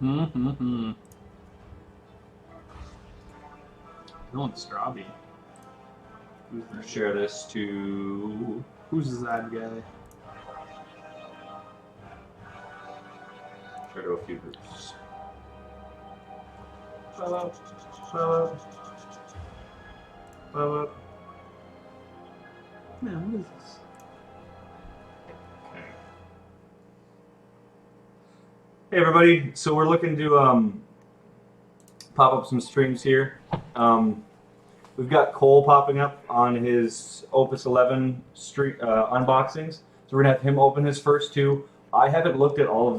Mm-hmm. Feeling strawby. Who's gonna share this to? Who's that guy? Share to a few groups. Follow. Follow. Follow. Man, what is this? Okay. Hey everybody, so we're looking to pop up some streams here. We've got Cole popping up on his Opus 11 street unboxings, so we're gonna have him open his first two. I haven't looked at all of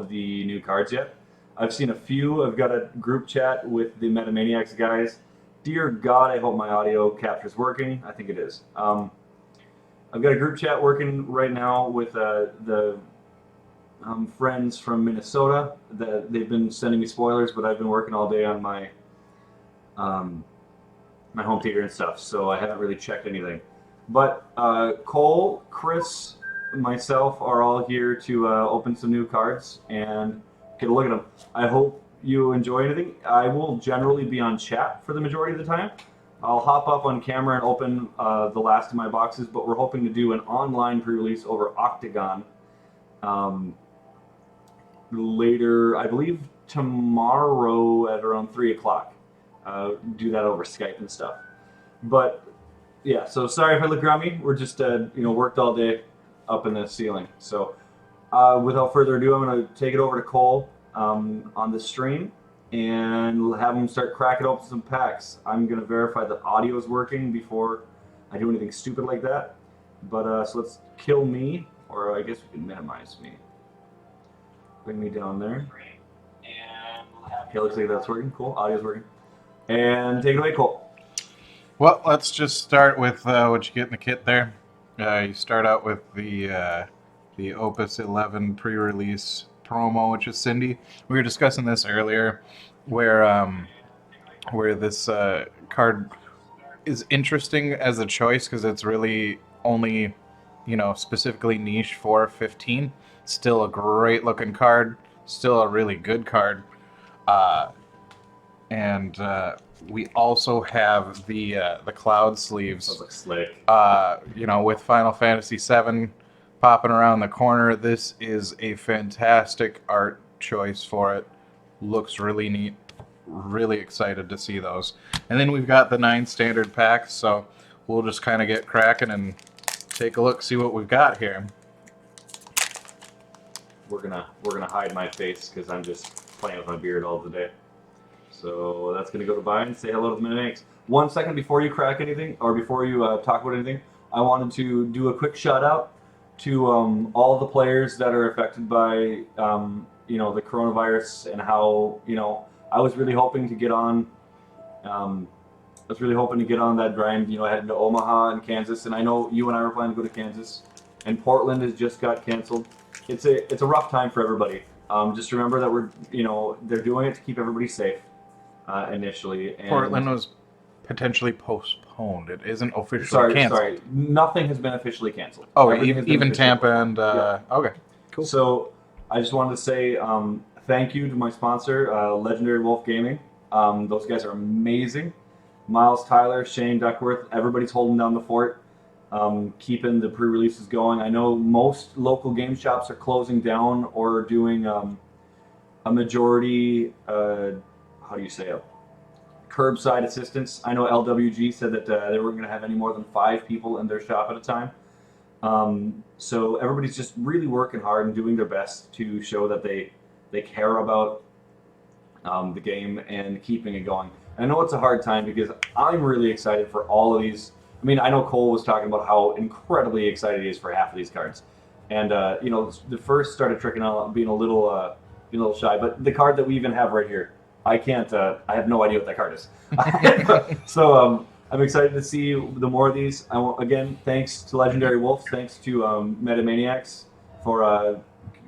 the new cards yet. I've seen a few. I've got a group chat with the Metamaniacs guys. Dear God, I hope my audio capture's working. I think it is. I've got a group chat working right now with the friends from Minnesota. They've been sending me spoilers, but I've been working all day on my my home theater and stuff, so I haven't really checked anything. But Cole, Chris, myself are all here to open some new cards and get a look at them. I hope you enjoy anything. I will generally be on chat for the majority of the time. I'll hop up on camera and open the last of my boxes, but we're hoping to do an online pre-release over Octagon later, I believe tomorrow at around 3 o'clock. Do that over Skype and stuff. But yeah, so sorry if I look grummy. We're just worked all day up in the ceiling. So without further ado, I'm going to take it over to Cole on the stream and have him start cracking open some packs. I'm going to verify that audio is working before I do anything stupid like that. But so let's kill me, or I guess we can minimize me. Bring me down there. Okay, looks like that's working. Cool, audio's working. And take it away, Cole. Well, let's just start with what you get in the kit there. You start out with the Opus 11 pre-release promo, which is Cindy. We were discussing this earlier, where this card is interesting as a choice because it's really only, specifically niche for 15. Still a great looking card, still a really good card, and we also have the cloud sleeves. That looks slick. With Final Fantasy VII popping around the corner, this is a fantastic art choice for it. Looks really neat. Really excited to see those. And then we've got the 9 standard packs, so we'll just kind of get cracking and take a look, see what we've got here. We're gonna hide my face because I'm just playing with my beard all the day. So that's gonna go to Brian. Say hello to the Metamaniacs. 1 second before you crack anything, or before you talk about anything, I wanted to do a quick shout out to all the players that are affected by the coronavirus and how I was really hoping to get on. That grind, heading to Omaha and Kansas, and I know you and I were planning to go to Kansas, and Portland has just got canceled. It's a rough time for everybody. Just remember that they're doing it to keep everybody safe initially. And Portland was potentially postponed. It isn't officially canceled. Sorry, nothing has been officially canceled. Oh, even Tampa and yeah. Okay, cool. So I just wanted to say thank you to my sponsor, Legendary Wolf Gaming. Those guys are amazing. Miles, Tyler, Shane, Duckworth, everybody's holding down the fort, keeping the pre-releases going. I know most local game shops are closing down or doing a majority, how do you say it, curbside assistance. I know LWG said that they weren't going to have any more than 5 people in their shop at a time. So everybody's just really working hard and doing their best to show that they care about the game and keeping it going. And I know it's a hard time because I'm really excited for all of these. I mean, I know Cole was talking about how incredibly excited he is for half of these cards. And, the first started tricking out, being a little shy. But the card that we even have right here, I have no idea what that card is. So I'm excited to see the more of these. Again, thanks to Legendary Wolf, thanks to Metamaniacs for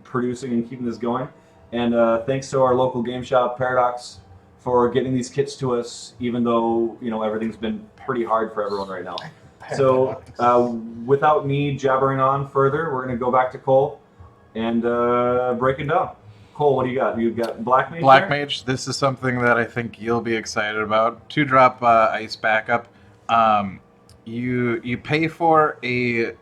producing and keeping this going. And thanks to our local game shop, Paradox, for getting these kits to us, even though everything's been pretty hard for everyone right now. So without me jabbering on further, we're going to go back to Cole and break it down. Cole, what do you got? You got Black Mage Black there? Mage, this is something that I think you'll be excited about. 2-drop ice backup. You pay for the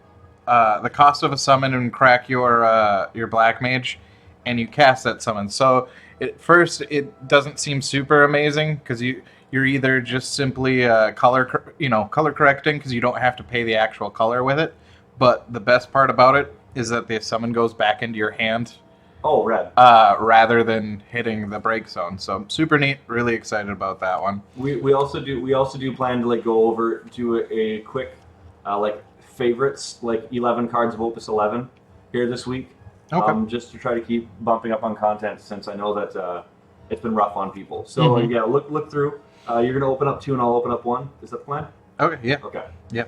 cost of a summon and crack your Black Mage, and you cast that summon. So at first it doesn't seem super amazing because you're either just simply color correcting because you don't have to pay the actual color with it. But the best part about it is that the summon goes back into your hand Oh, red. rather than hitting the break zone. So super neat. Really excited about that one. We also do plan to like go over to a quick like favorites, like 11 cards of Opus 11 here this week. Okay. Just to try to keep bumping up on content since I know that it's been rough on people. So Mhm. yeah, look through. You're gonna open up 2 and I'll open up 1. Is that the plan? Okay. Yeah. Okay. Yeah.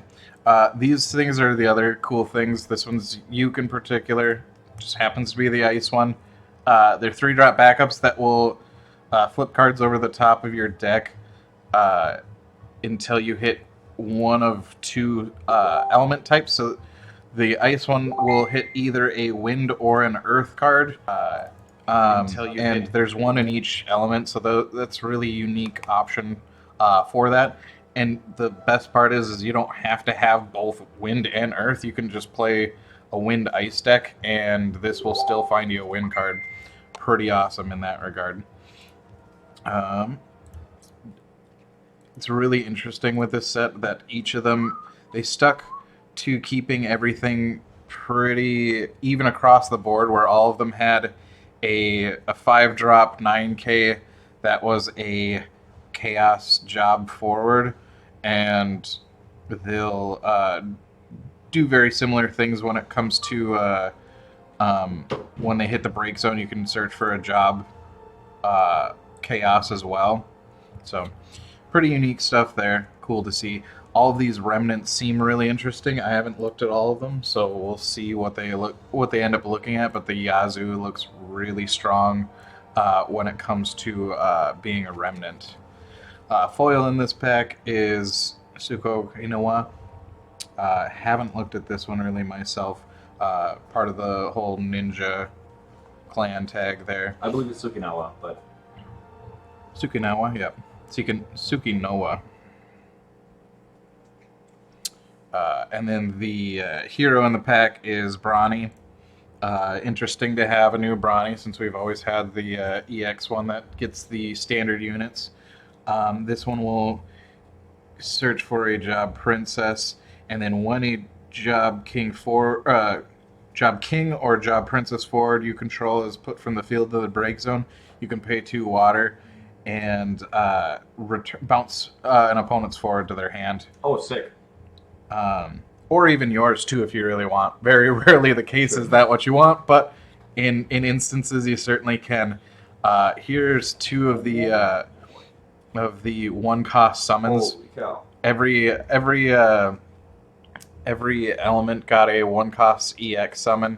These things are the other cool things. This one's Uke in particular. Just happens to be the ice one. They're 3-drop backups that will flip cards over the top of your deck until you hit one of 2 element types. So the ice one will hit either a wind or an earth card. And there's one in each element, so that's really unique option for that. And the best part is you don't have to have both wind and earth. You can just play a wind ice deck, and this will still find you a wind card. Pretty awesome in that regard. It's really interesting with this set that each of them, they stuck to keeping everything pretty even across the board, where all of them had a 5-drop 9K that was a chaos job forward, and they'll do very similar things when it comes to when they hit the break zone. You can search for a job chaos as well. So pretty unique stuff there. Cool to see. All of these remnants seem really interesting. I haven't looked at all of them, so we'll see what they end up looking at. But the Yazoo looks really strong when it comes to being a remnant. Foil in this pack is Suko Inoue. Haven't looked at this one really myself. Part of the whole ninja clan tag there. I believe it's Sukinawa, but Sukinawa, yep. Sukinoa. And then the hero in the pack is Brawny. Interesting to have a new Brawny since we've always had the EX one that gets the standard units. This one will search for a job princess, and then when a job king or job princess forward you control is put from the field to the break zone, you can pay 2 water and bounce an opponent's forward to their hand. oh, sick. Or even yours too, if you really want. Very rarely the case is that what you want, but in instances you certainly can. Here's 2 of the 1-cost summons. Holy cow. Every element got a 1-cost EX summon.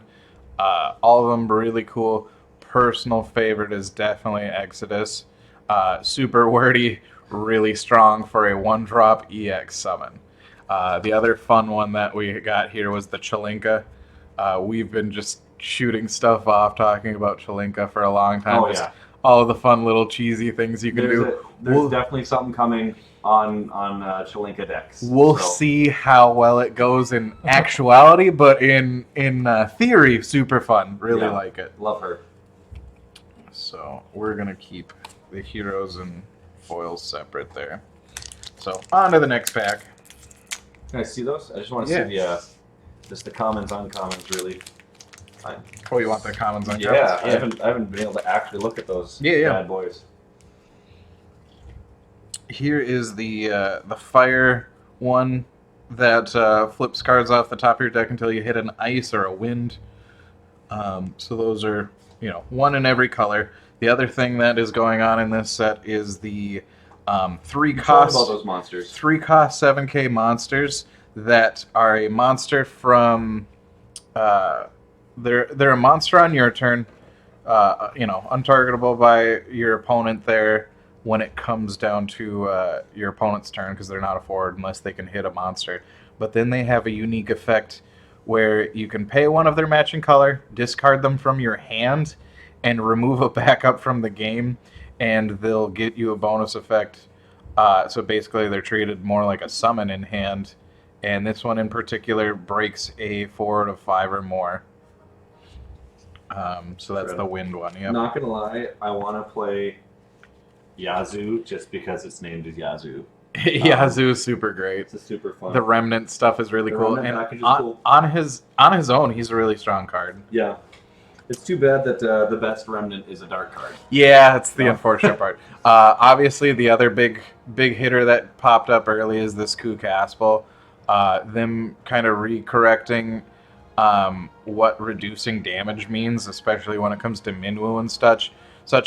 All of them really cool. Personal favorite is definitely Exodus. Super wordy, really strong for a 1-drop EX summon. The other fun one that we got here was the Chalinka. We've been just shooting stuff off talking about Chalinka for a long time. Oh, Just yeah. all of the fun little cheesy things you can do. There's definitely something coming on Chalinka decks. We'll So, see how well it goes in actuality, but in theory, super fun. Really Yeah. like it. Love her. So we're gonna keep the heroes and foils separate there. So on to the next pack. Can I see those? I just want to Yeah. see the commons, uncommons, really. Oh, you want the commons on Yeah, cards? I haven't been able to actually look at those Yeah. bad boys. Here is the fire one that flips cards off the top of your deck until you hit an ice or a wind. So those are, 1 in every color. The other thing that is going on in this set is the 3 Talk cost about those monsters. 3-cost 7K monsters that are a monster from they're a monster on your turn, untargetable by your opponent there when it comes down to your opponent's turn because they're not a forward unless they can hit a monster. But then they have a unique effect where you can pay one of their matching color, discard them from your hand, and remove a backup from the game, and they'll get you a bonus effect. So basically, they're treated more like a summon in hand, and this one in particular breaks a forward of 5 or more. So that's the wind one. Yep. Not gonna lie, I want to play Yazoo just because it's named as Yazoo. Yazoo is super great. It's a super fun. The remnant stuff is really The cool, remnant and package is cool. on his own, he's a really strong card. Yeah, it's too bad that the best remnant is a dark card. Yeah, it's the unfortunate part. Obviously, the other big hitter that popped up early is this Kukaspel. Them kind of recorrecting what reducing damage means, especially when it comes to Minwu and such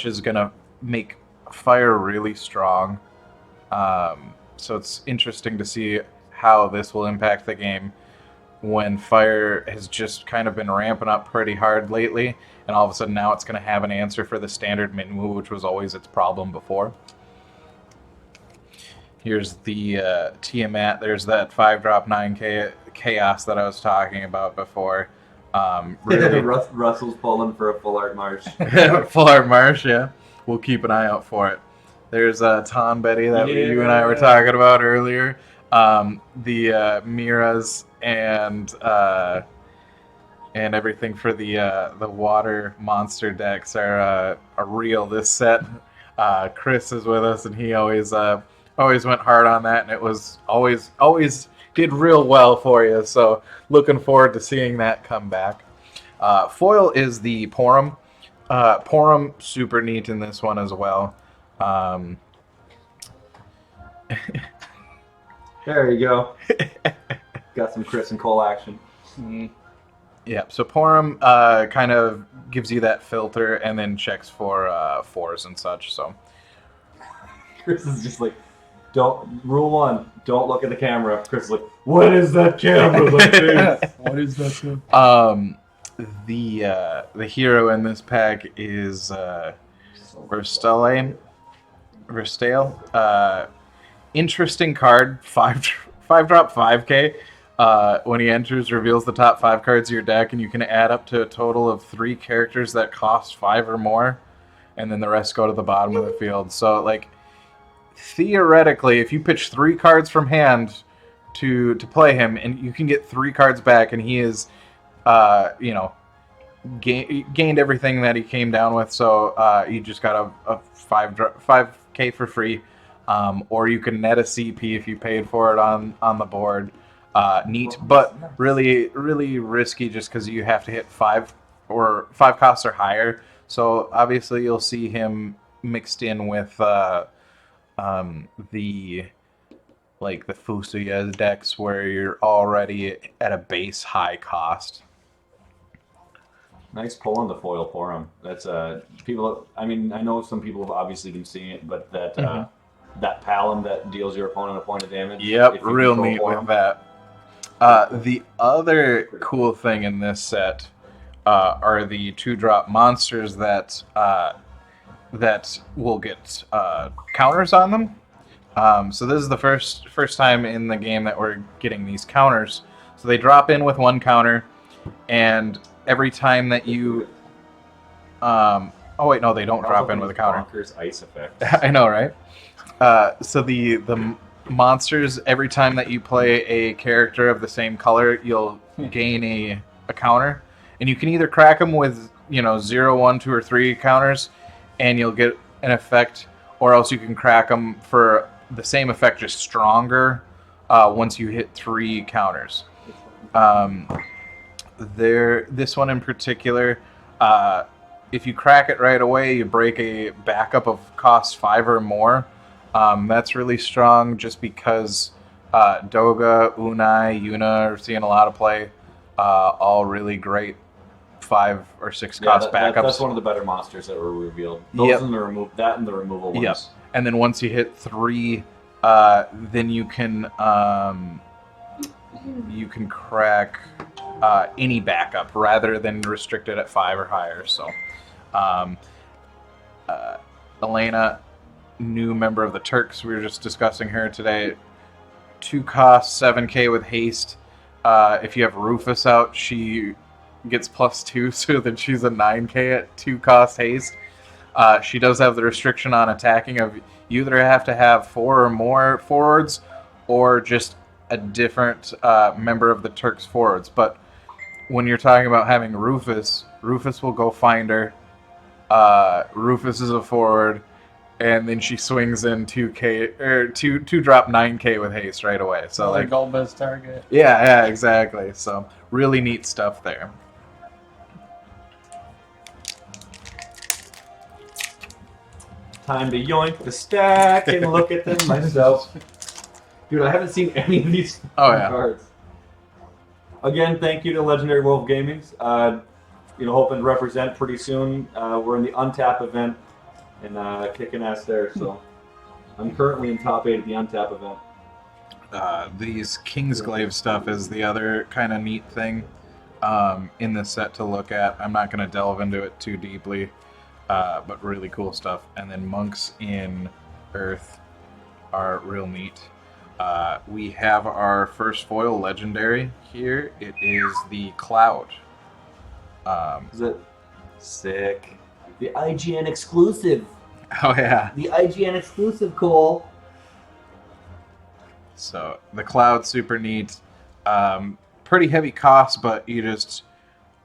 is going to make fire really strong. So it's interesting to see how this will impact the game when fire has just kind of been ramping up pretty hard lately, and all of a sudden now it's going to have an answer for the standard Minwu, which was always its problem before. Here's the Tiamat. There's that 5-drop 9k chaos that I was talking about before. Really, Russell's pulling for a full art march. Full art march, yeah. We'll keep an eye out for it. There's Ton Betty that you and I were talking about earlier. The Miras and everything for the water monster decks are real this set. Chris is with us, and he always went hard on that, and it was always did real well for you. So looking forward to seeing that come back. Foil is the Porum. Porum super neat in this one as well. There you go. Got some Chris and Cole action. Yeah, so Porum kind of gives you that filter and then checks for 4s and such. So Chris is just like, rule 1, don't look at the camera. Chris is like, what is that camera? What is that camera? The hero in this pack is Verstale. Interesting card, 5-drop 5k. When he enters, reveals the top 5 cards of your deck, and you can add up to a total of 3 characters that cost 5 or more, and then the rest go to the bottom of the field. So, like, theoretically, if you pitch 3 cards from hand to play him, and you can get 3 cards back, and he is, gained everything that he came down with. So you just got a 5k for free, or you can net a CP if you paid for it on the board. Neat, but really, really risky just because you have to hit 5 costs or higher. So obviously you'll see him mixed in with the Fusuya decks where you're already at a base high cost. Nice pull on the foil Porum. That's people. I mean, I know some people have obviously been seeing it, but that that Palom that deals your opponent a point of damage. Yep, real neat with that. The other cool thing in this set are the 2-drop monsters that will get counters on them. So this is the first time in the game that we're getting these counters. So they drop in with 1 counter, and every time that you oh wait, no, they don't drop in with a counter. Bonkers ice effect. I know, right? So the monsters, every time that you play a character of the same color, you'll gain a counter, and you can either crack them with 0, 1, 2, or 3 counters, and you'll get an effect, or else you can crack them for the same effect, just stronger once you hit 3 counters. This one in particular, if you crack it right away, you break a backup of cost 5 or more. That's really strong just because Doga, Unai, Yuna are seeing a lot of play. All really great 5 or 6 cost backups. That's one of the better monsters that were revealed. Those and the removal ones. Yep. And then once you hit 3, then you can crack any backup rather than restricted at 5 or higher. So, Elena, new member of the Turks, we were just discussing her today. 2 costs, 7k with haste. If you have Rufus out, she gets +2, so then she's a 9k at 2 cost haste. She does have the restriction on attacking of you either have to have 4 or more forwards, or just a different member of the Turks forwards. But when you're talking about having Rufus, Rufus will go find her. Rufus is a forward, and then she swings in 2k or two drop 9k with haste right away. So like goal best target. Yeah, exactly. So really neat stuff there. Time to yoink the stack and look at them myself. Dude, I haven't seen any of these cards. Again, thank you to Legendary Wolf Gamings. Hoping to represent pretty soon. We're in the Untap event and kicking ass there. So I'm currently in top 8 at the Untap event. These Kingsglaive stuff is the other kind of neat thing in this set to look at. I'm not going to delve into it too deeply, but really cool stuff. And then Monks in Earth are real neat. We have our first foil legendary here. It is the Cloud. Is it sick? The IGN exclusive. Oh yeah. The IGN exclusive, Cole. So the Cloud, super neat. Pretty heavy cost, but you just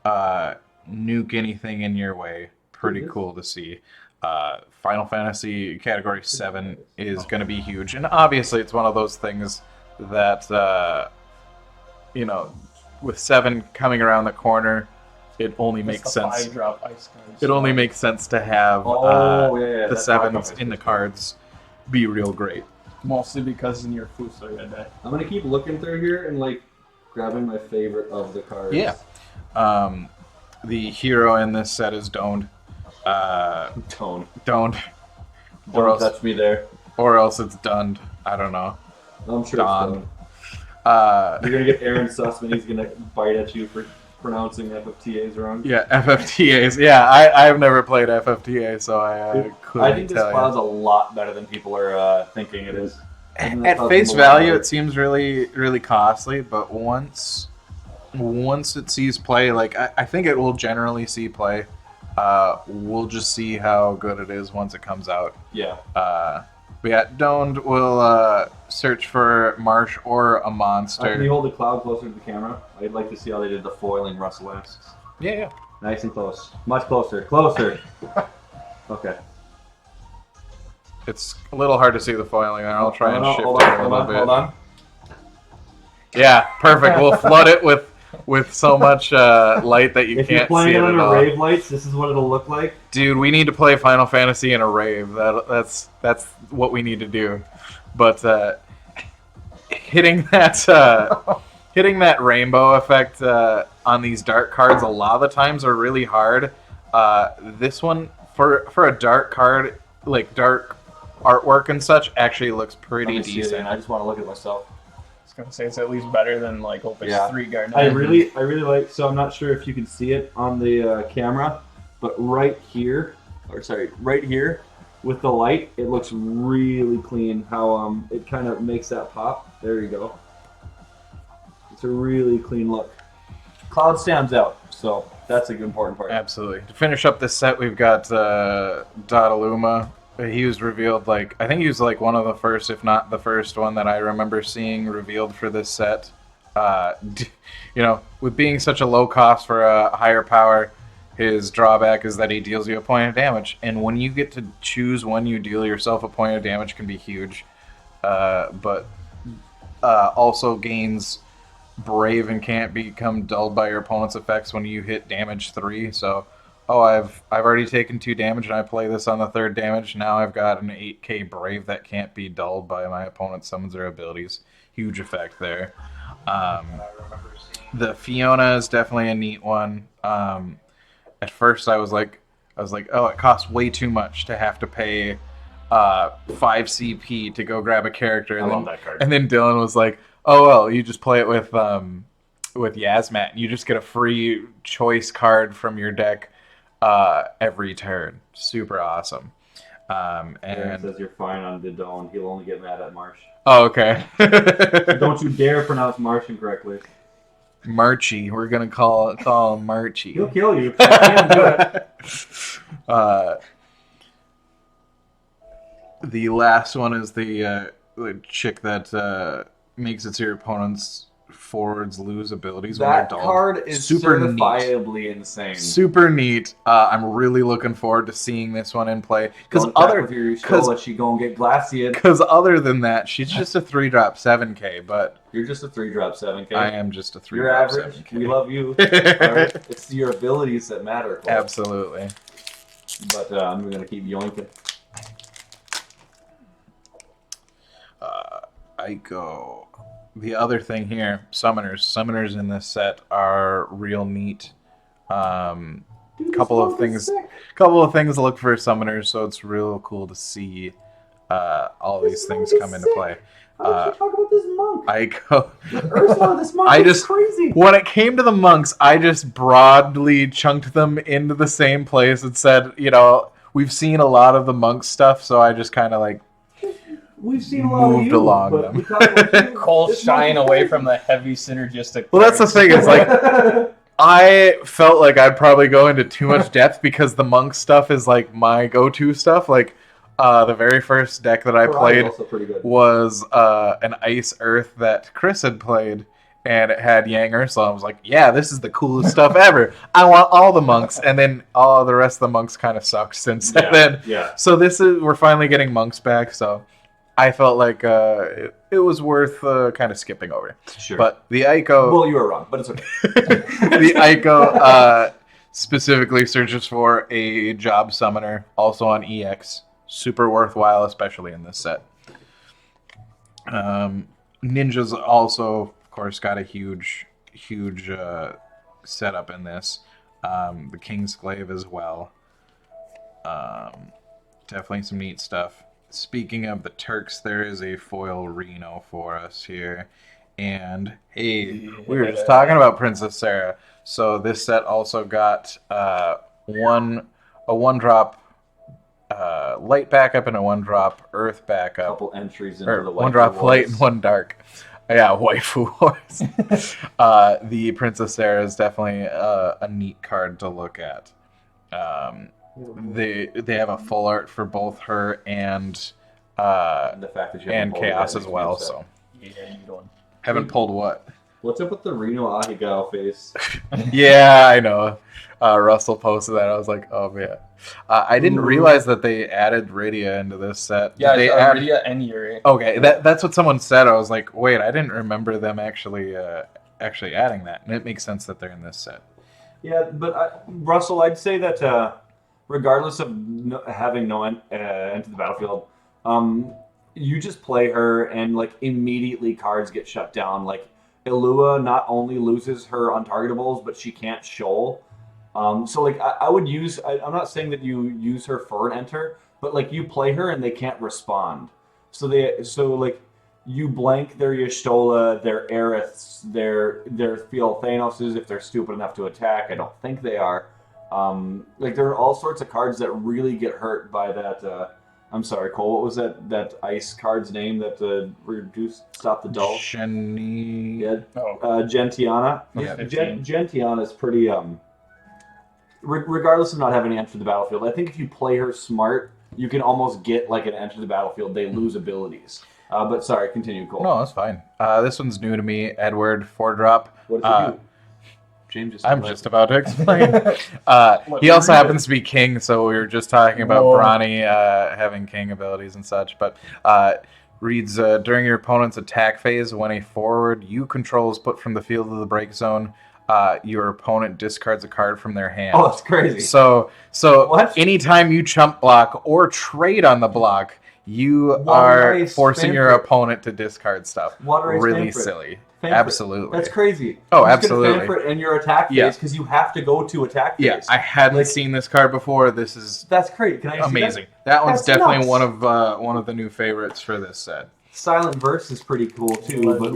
nuke anything in your way. Pretty cool to see. Final Fantasy Category 7 is going to be huge. And obviously it's one of those things that, with 7 coming around the corner, it only makes sense. It only makes sense to have the 7s in the cards be real great. Mostly because in your Fuso I'm going to keep looking through here and grabbing my favorite of the cards. Yeah. The hero in this set is Doned. Don't Don't touch me there. Or else it's Dund. I don't know. I'm sure Donned. it's Donned. You're going to get Aaron Sussman. He's going to bite at you for pronouncing FFTAs wrong. Yeah, FFTAs. Yeah, I've never played FFTA, so I couldn't I think this Cloud's a lot better than people are thinking it is. At face value, it seems really, really costly, but once it sees play, I think it will generally see play. We'll just see how good it is once it comes out. Yeah. But yeah, Doned will search for Marsh or a monster. Can you hold the Cloud closer to the camera? I'd like to see how they did the foiling Russell asks. Yeah. Nice and close. Much closer. Closer. Okay. It's a little hard to see the foiling there. I'll try and shift it a little bit. Hold on. Yeah, perfect. We'll flood it with so much light that you if can't you're playing see it it at under all. rave lights, this is what it'll look like. Dude, we need to play Final Fantasy in a rave. That's what we need to do. But hitting that rainbow effect on these dark cards a lot of the times are really hard. This one for a dark card, like dark artwork and such, actually looks pretty decent. I just want to look at myself. I was gonna say it's at least better than Opus 3 Garden. I really like. So I'm not sure if you can see it on the camera, but right here with the light, it looks really clean. How it kind of makes that pop. There you go. It's a really clean look. Cloud stands out, so that's a good important part. Absolutely. To finish up this set, we've got Dodaluma. He was revealed, I think he was one of the first, if not the first one that I remember seeing revealed for this set. With being such a low cost for a higher power, his drawback is that he deals you a point of damage. And when you get to choose when you deal yourself a point of damage can be huge. But also gains Brave and can't become dulled by your opponent's effects when you hit damage 3. So, I've already taken 2 damage and I play this on the 3rd damage. Now I've got an 8k Brave that can't be dulled by my opponent's summons or abilities. Huge effect there. The Fiona is definitely a neat one. At first I was like, oh, it costs way too much to have to pay 5 CP to go grab a character. And I love that card. And then Dylan was like, oh well, you just play it with Yasmat. And you just get a free choice card from your deck every turn. Super awesome. Aaron says you're fine on Didon. He'll only get mad at Marsh. Oh, okay. Don't you dare pronounce Marsh incorrectly. Marchie. We're gonna call him Marchie. He'll kill you. I can't do it. The last one is the chick that makes it so your opponent's forwards lose abilities when they're That dulled. card is super neat. certifiably insane. Super neat. I'm really looking forward to seeing this one in play because she gonna get glaciated. Because other than that, she's just a 3-drop 7K. But you're just a 3-drop 7K. I am just a 3-drop 7K. You're average. We love you. Right? It's your abilities that matter, Cole. Absolutely. But I'm gonna keep yoinking. Ico. The other thing here, summoners. Summoners in this set are real neat. Couple of things to look for summoners, so it's real cool to see all these things come into play. How did you talk about this monk? Ico. Ursula, this monk is crazy. When it came to the monks, I just broadly chunked them into the same place and said, we've seen a lot of the monk stuff, so I just kind of we've seen a lot moved of you, along but them. Cole's shying away from the heavy synergistic. Well, that's the thing. It's I felt like I'd probably go into too much depth because the monk stuff is my go-to stuff. The very first deck that I played was an Ice Earth that Chris had played, and it had Yang Ursula. I was like, yeah, this is the coolest stuff ever. I want all the monks, and then all the rest of the monks kind of sucked since then. Yeah. So we're finally getting monks back, so I felt like it was worth kind of skipping over. Sure. But the Ico... Well, you were wrong, but it's okay. The Ico specifically searches for a job summoner, also on EX. Super worthwhile, especially in this set. Ninja's also, of course, got a huge setup in this. The Kingsglaive as well. Definitely some neat stuff. Speaking of the Turks, there is a foil Reno for us here. And, hey, we were just talking about Princess Sarah. So this set also got a 1-drop light backup and a 1-drop earth backup. A couple entries into the 1-drop light and 1 dark. Yeah, waifu wars. The Princess Sarah is definitely a neat card to look at. They have a full art for both her and the fact that and Chaos as well. So yeah, you don't. Haven't pulled what? What's up with the Reno Ahegao face? Yeah, I know. Russell posted that. I was like, oh man. I didn't realize that they added Rydia into this set. Yeah, they Rydia and Yuri. Okay, that's what someone said. I was like, wait, I didn't remember them actually adding that, and it makes sense that they're in this set. Yeah, but Russell, I'd say that regardless of having no enter the battlefield, you just play her and immediately cards get shut down. Ilua not only loses her untargetables, but she can't shoal. So I would use. I'm not saying that you use her for an enter, but you play her and they can't respond. So you blank their Y'shtola, their Aeriths, their Fiel Thanoses if they're stupid enough to attack. I don't think they are. There are all sorts of cards that really get hurt by that. I'm sorry, Cole. What was that ice card's name that stop the dull? Shani. Yeah. Gentiana. Yeah. Gentiana is pretty. Regardless of not having to enter the battlefield, I think if you play her smart, you can almost get an enter the battlefield. They lose abilities. But sorry, continue, Cole. No, that's fine. This one's new to me. Edward, 4-drop. What does he do? James I'm just about to explain. He also happens to be king, so we were just talking about Brawny having king abilities and such. But reads, during your opponent's attack phase, when a forward you control is put from the field of the break zone, your opponent discards a card from their hand. Oh, that's crazy. So What? anytime you chump block or trade on the block, you are forcing your opponent to discard stuff. Really silly. Absolutely. That's crazy. Oh, absolutely. Fanfare in your attack phase because you have to go to attack phase. Yeah, I hadn't seen this card before. That's great. Can I amazing. See that one's That's definitely nuts. one of the new favorites for this set. Silent Verse is pretty cool too, but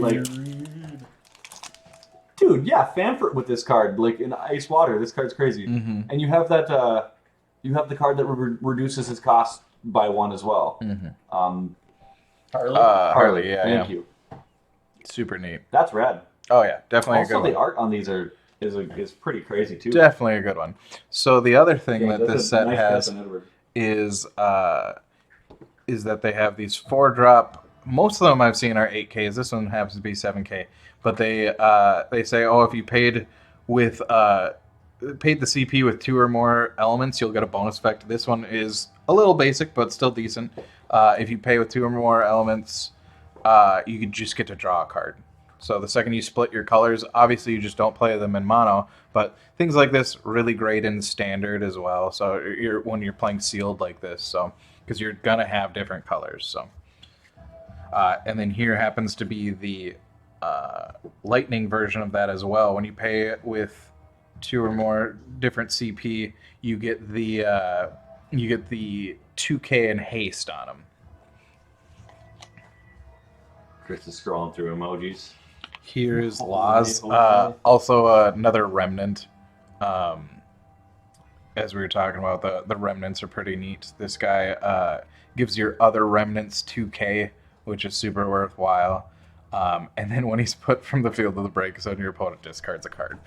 dude, yeah, fanfare with this card, in Ice Water. This card's crazy, and you have that. You have the card that reduces his cost by 1 as well. Harley. Harley, yeah, Thank you. Super neat. That's rad. Oh yeah, definitely a Also, good the one. art on these is pretty crazy too. Definitely a good one. So the other thing Yeah, that that's this a set nice has catch on Edward. is that they have these 4-drop. Most of them I've seen are 8Ks. This one happens to be 7K. But they say, oh, if you paid the CP with 2 or more elements, you'll get a bonus effect. This one is a little basic, but still decent. If you pay with 2 or more elements, you could just get to draw a card. So the second you split your colors, obviously you just don't play them in mono, but things like this really great in standard as well. So when you're playing sealed like this, so because you're gonna have different colors. So and then here happens to be the lightning version of that as well. When you pay with 2 or more different CP, you get the 2K and haste on them. Chris is scrolling through emojis. Here's Holy, Laws. holy. Also, another remnant. As we were talking about, the remnants are pretty neat. This guy gives your other remnants 2K, which is super worthwhile. And then when he's put from the field of the break zone, your opponent discards a card.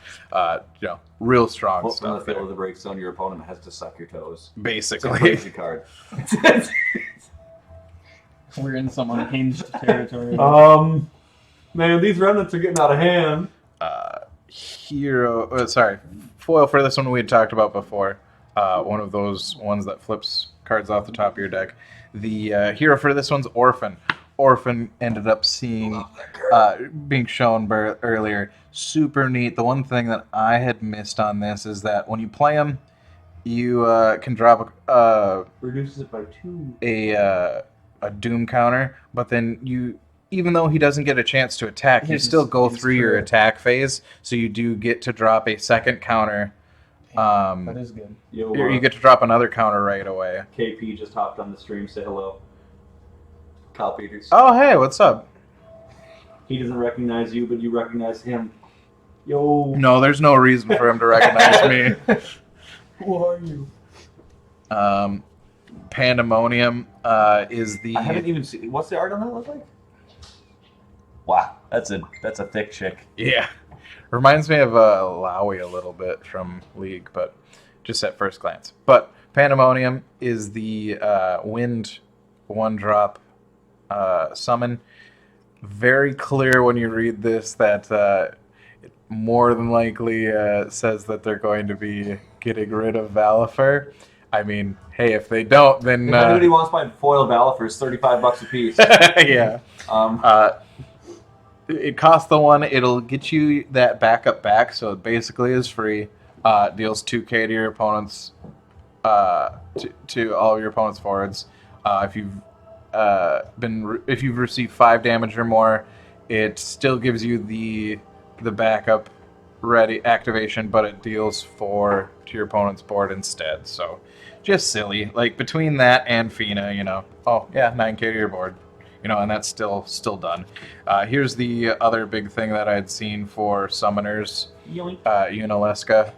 Real strong Well, from the stuff. field There. of the break zone, your opponent has to suck your toes. It's a Basically, crazy card. We're in some unhinged territory. Man, these remnants are getting out of hand. foil for this one we had talked about before. One of those ones that flips cards off the top of your deck. The hero for this one's Orphan. Orphan ended up being shown earlier. Super neat. The one thing that I had missed on this is that when you play him, you can drop Reduces it by 2. a doom counter, but then even though he doesn't get a chance to attack, you still go through your attack phase, so you do get to drop a second counter. That is good. Yo, You get to drop another counter right away. KP just hopped on the stream. Say hello. Kyle Peters. Oh, hey, what's up? He doesn't recognize you, but you recognize him. Yo. No, there's no reason for him to recognize me. Who are you? Pandemonium is the... I haven't even seen. What's the art on that look like? Wow, that's a thick chick. Yeah. Reminds me of Lowy a little bit from League, but just at first glance. But Pandemonium is the wind 1-drop summon. Very clear when you read this that it more than likely says that they're going to be getting rid of Valifer. I mean, hey, if they don't, then... If anybody wants my foil Valifer, it's $35 a piece. Yeah. It costs the 1. It'll get you that backup back, so it basically is free. Deals 2K to your opponents, to all of your opponent's forwards. If you've received 5 damage or more, it still gives you the backup ready activation, but it deals 4 to your opponent's board instead. So just silly. Like between that and Fina, 9K to your board. And that's still done. Here's the other big thing that I'd seen for summoners. Unalesca.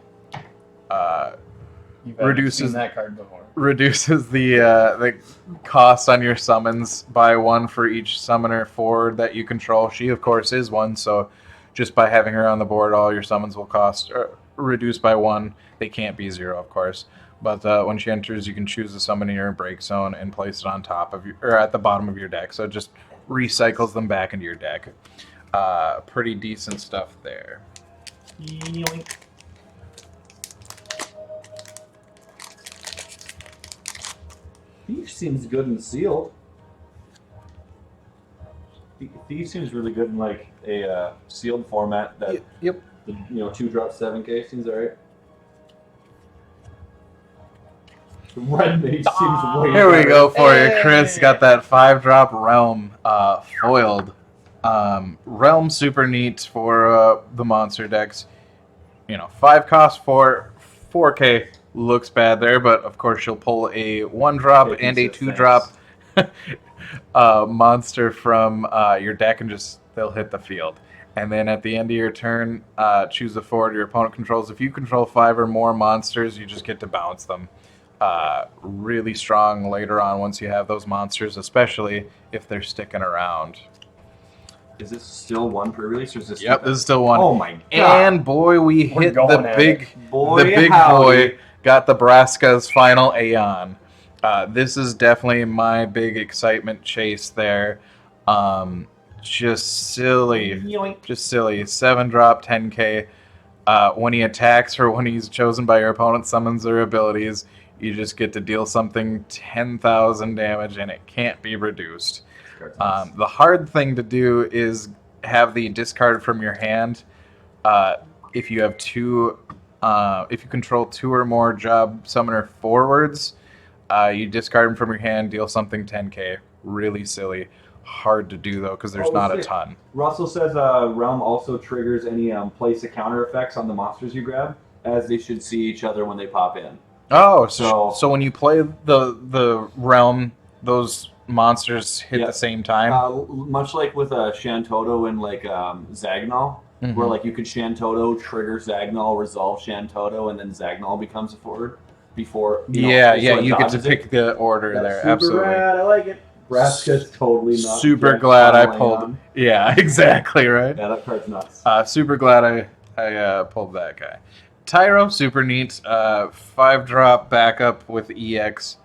You've seen that card before. Reduces the cost on your summons by 1 for each summoner forward that you control. She, of course, is 1, so just by having her on the board, all your summons will cost reduced by 1. They can't be 0, of course. But when she enters, you can choose a summon in your break zone and place it on top of or at the bottom of your deck. So it just recycles them back into your deck. Pretty decent stuff there. Thief seems good in sealed. Thief seems really good in like a sealed format. That Yep. 2-drop 7K seems alright. Red Mage seems way Here we better. go for you, Chris. Got that 5-drop Realm foiled. Realm super neat for the monster decks. 5 cost for 4K looks bad there, but of course you'll pull a 1-drop and a 2-drop monster from your deck, and they'll hit the field. And then at the end of your turn, choose a forward your opponent controls. If you control 5 or more monsters, you just get to bounce them. Really strong later on once you have those monsters, especially if they're sticking around. Is this still one pre-release or is this? Yep, this is still one. Oh my god! And boy, we We're hit going the at big, it. Boy, the big howdy. boy. Got the Brassicas final Aeon. This is definitely my big excitement chase there. Just silly. Yoink. Just silly. 7-drop, 10k. When he attacks or when he's chosen by your opponent summons their abilities, you just get to deal something 10,000 damage and it can't be reduced. The hard thing to do is have the discard from your hand. If you have if you control 2 or more job summoner forwards, you discard them from your hand, deal something 10k. Really silly. Hard to do though because there's not a ton. Russell says Realm also triggers any place of counter effects on the monsters you grab, as they should see each other when they pop in. Oh, So- so when you play the Realm, those monsters hit Yeah. the same time. Much like with Shantoto and like Zagnol, Mhm. where like you could Shantoto, trigger Zagnol, resolve Shantoto, and then Zagnol becomes a forward before. Yeah, so yeah, it you get to dodges it. pick the order That's there. super Absolutely. rad. I like it. Brassicas totally not. Super Jack glad I Conway pulled. on. Yeah, exactly right. Yeah, that card's nuts. Super glad I pulled that guy. Tyro, super neat. 5-drop backup with EX.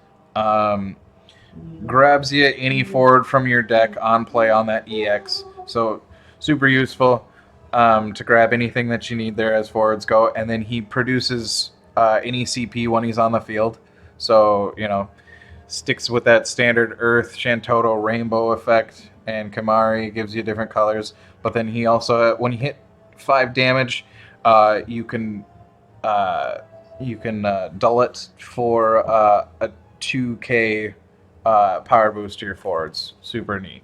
Grabs you any forward from your deck on play on that EX. So super useful to grab anything that you need there as forwards go. And then he produces any CP when he's on the field. So, sticks with that standard Earth, Shantoto, Rainbow effect. And Kamari gives you different colors. But then he also, when you hit 5 damage, you can dull it for a 2k power boost to your forwards. Super neat.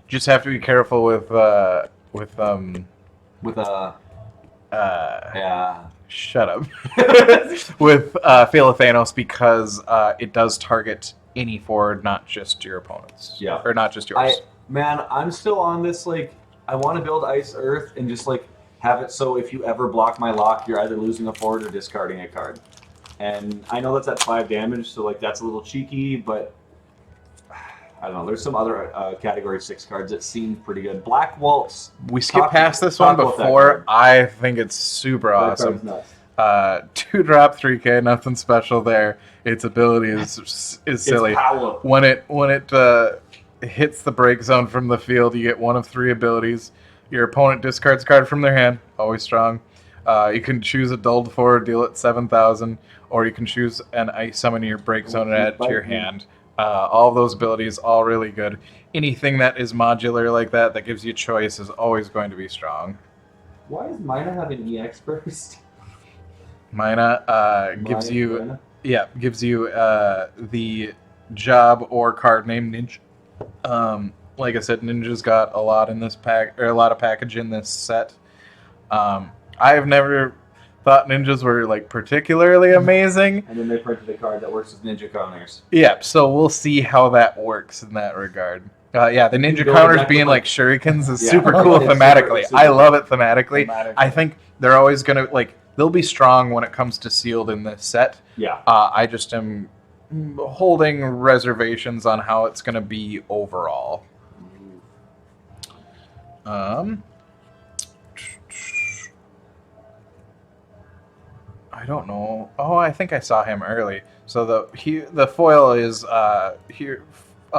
Just have to be careful with Yeah. shut up. With Thanos because it does target any forward, not just your opponents. Yeah. Or not just yours. I'm still on this, like, I want to build Ice Earth and just, like, have it so if you ever block my lock, you're either losing a forward or discarding a card. And I know that's at 5 damage, so, like, that's a little cheeky, but I don't know. There's some other Category 6 cards that seem pretty good. Black Waltz. We skipped past this one talk about that before. card. I think it's super That awesome. card's nuts. 2-drop, 3k, nothing special there. Its ability is silly. It's power. When it hits the break zone from the field, you get one of 3 abilities. Your opponent discards a card from their hand, always strong. You can choose a dulled forward, deal it 7,000, or you can choose an ice summon in your break zone and add it to your hand. All of those abilities, all really good. Anything that is modular like that gives you choice is always going to be strong. Why does Mina have an EX burst? Mina gives you the job or card name Ninja. Like I said, Ninja's got a lot in this pack, or a lot of package in this set. I have never thought ninjas were like particularly amazing. And then they printed a card that works with Ninja Counters. Yeah, so we'll see how that works in that regard. The ninja go counters back being to, like shurikens is Yeah. super cool It's thematically. super- I love it thematically. Thematically. I think they're always gonna they'll be strong when it comes to sealed in this set. Yeah. I just am holding reservations on how it's gonna be overall. I don't know. Oh, I think I saw him early. So the foil is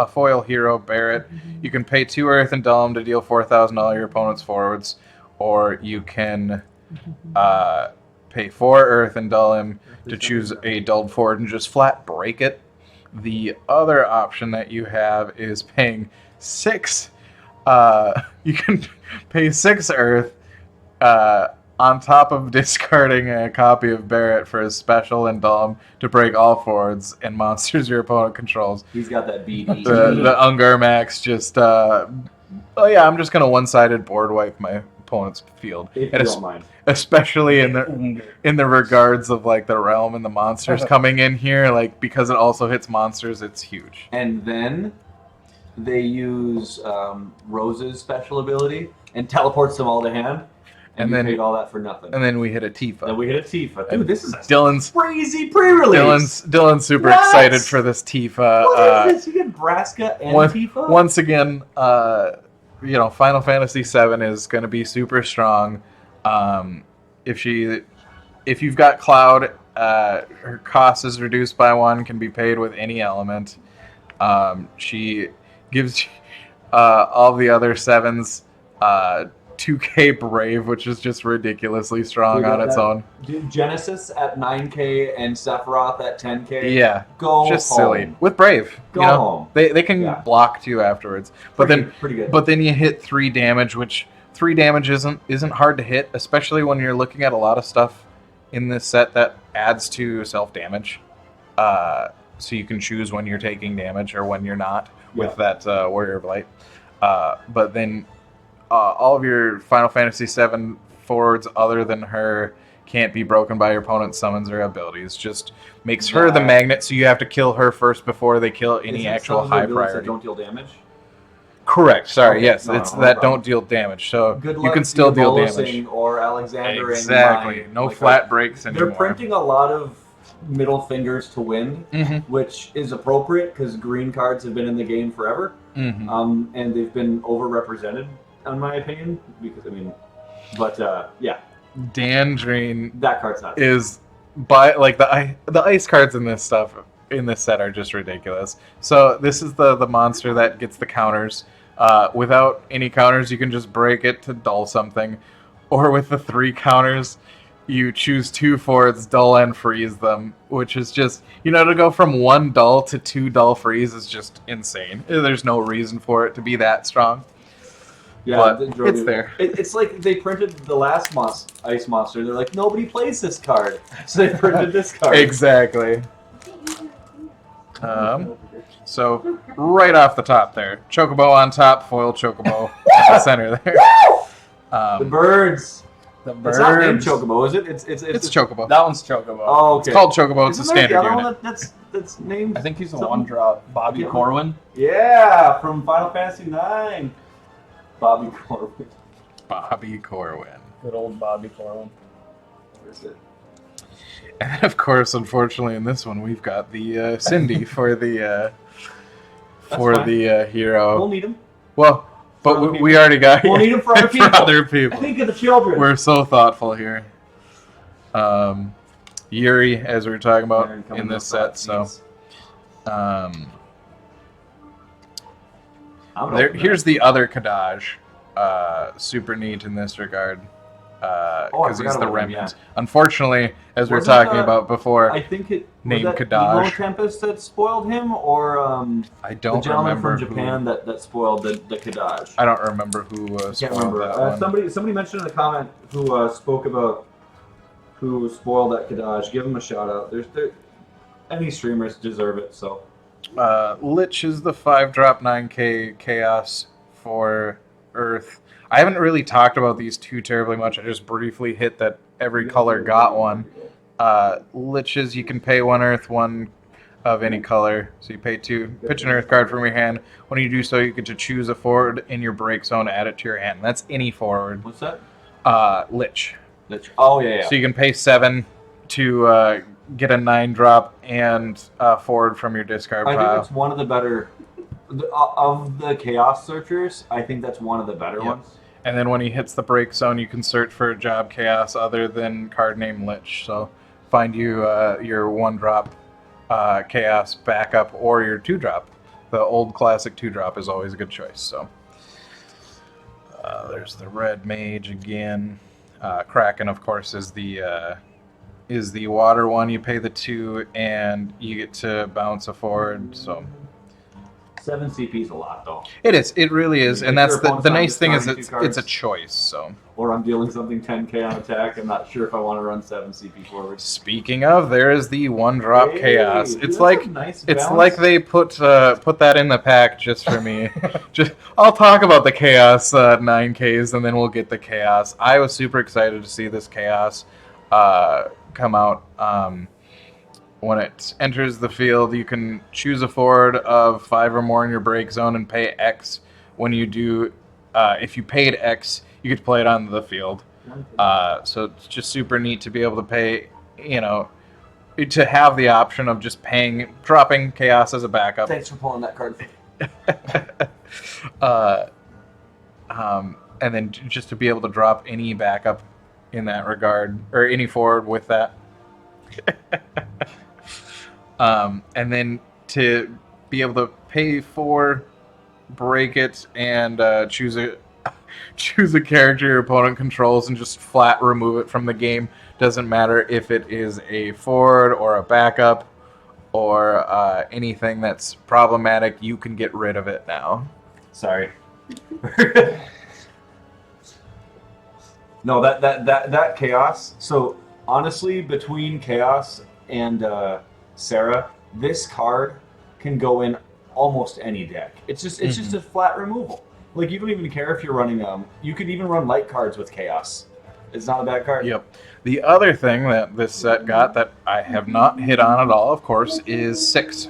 foil hero Barrett. You can pay 2 earth and dull him to deal 4,000 all your opponent's forwards, or you can pay 4 earth and dull him to choose a dulled forward and just flat break it. The other option that you have is paying 6. You can pay 6 earth on top of discarding a copy of Barrett for his special and dull him to break all forwards and monsters your opponent controls. He's got that BD. The Ungar Max just I'm just gonna one-sided board wipe my opponent's field. If you And don't mind. especially in the regards of like the realm and the monsters coming in here, like because it also hits monsters, it's huge. And then they use Rose's special ability and teleports them all to hand. And then- we paid all that for nothing. And then we hit a Tifa. Then we hit a Tifa. Dude, this is a Dylan's crazy pre-release. Dylan's super What? excited for this Tifa. What is this? You get Brassica and Tifa? Once again, Final Fantasy VII is going to be super strong. If you've got Cloud, her cost is reduced by 1, can be paid with any element. She gives all the other 7s 2K Brave, which is just ridiculously strong on its own. Dude, Genesis at 9K and Sephiroth at 10K. Yeah, go just home. silly. With Brave, Go home. They can block too afterwards. But Pretty good. But then you hit 3 damage, which 3 damage isn't hard to hit, especially when you're looking at a lot of stuff in this set that adds to self damage. So you can choose when you're taking damage or when you're not with that Warrior of Light. But then all of your Final Fantasy VII forwards other than her can't be broken by your opponent's summons or abilities. Just makes her the magnet, so you have to kill her first before they kill any actual high priority. That don't deal damage? Correct. Sorry. Okay. Yes, No that don't deal damage. So Good you luck can still deal Bolusing damage. Or Alexander. Exactly. No flat breaks anymore. They're printing a lot of middle fingers to wind, which is appropriate because green cards have been in the game forever, and they've been overrepresented, in my opinion. Because Dandrine that card's not is the ice cards in this set are just ridiculous. So this is the monster that gets the counters. Without any counters, you can just break it to dull something, or with the 3 counters, you choose 2 forwards, dull and freeze them, which is just, to go from 1 dull to 2 dull freeze is just insane. There's no reason for it to be that strong. Yeah, but it's there. It's like they printed the last ice monster. They're like, nobody plays this card, so they printed this card. Exactly. So right off the top there, Chocobo on top, foil Chocobo in the center there. The birds. The birds. It's not named Chocobo, is it? It's Chocobo. That one's Chocobo. Oh, okay. It's called Chocobo. It's Isn't a there standard the other unit. one that's named? I think he's a something? 1-drop. Bobby Yeah. Corwin. Yeah, from Final Fantasy IX. Bobby Corwin. Bobby Corwin. Good old Bobby Corwin. Where is it? And of course, unfortunately, in this one, we've got the Cindy for the hero. We'll need him. Well, but we already got. We'll need him for other people. other people. Think of the children. We're so thoughtful here. Yuri, as we were talking about in this set, so. Here's the other Kadaj. Super neat in this regard. Because he's the remnant. Unfortunately, as we were talking about before, I think it named was that Kadaj. Emo Tempest that spoiled him, or I don't the gentleman remember from Japan that spoiled the Kadaj. I don't remember who Can't spoiled remember. that one. Somebody mentioned in the comment who spoke about who spoiled that Kadaj. Give him a shout out. Any streamers deserve it. So. Lich is the 5-drop 9K Chaos for Earth. I haven't really talked about these too terribly much. I just briefly hit that every color got one. Liches, you can pay 1 Earth, 1 of any color. So you pay 2, pitch an Earth card from your hand. When you do so, you get to choose a forward in your break zone, add it to your hand. That's any forward. What's that? Lich. Oh, yeah. So you can pay 7 to get a 9-drop and forward from your discard pile. I think it's one of the better... Of the Chaos Searchers, I think that's one of the better ones. And then when he hits the break zone, you can search for a job Chaos other than card name Lich. So find you your 1-drop Chaos backup or your 2-drop. The old classic 2-drop is always a good choice. So there's the red Mage again. Kraken, of course, is the water one. You pay the 2 and you get to bounce a forward. So 7 CP is a lot, though. it is. It really is, and that's the nice thing is discarding it's a choice. So. Or I'm dealing something 10k on attack. I'm not sure if I want to run 7 CP forward. Speaking of, there is the 1-drop Chaos. Dude, It's like they put that in the pack just for me. I'll talk about the Chaos 9Ks and then we'll get the Chaos. I was super excited to see this Chaos come out. When it enters the field, you can choose a forward of 5 or more in your break zone and pay X. When you do, if you paid X, you get to play it on the field. So it's just super neat to be able to pay, to have the option of just dropping Chaos as a backup. Thanks for pulling that card. And then just to be able to drop any backup in that regard, or any forward with that. And then to be able to pay for, break it, and choose a character your opponent controls and just flat remove it from the game. Doesn't matter if it is a forward or a backup or anything that's problematic, you can get rid of it now. Sorry. No, that Chaos. So honestly, between Chaos and Sarah, this card can go in almost any deck. It's just a flat removal. Like, you don't even care if you're running you could even run light cards with Chaos. It's not a bad card. Yep. The other thing that this set got that I have not hit on at all, of course, is 6.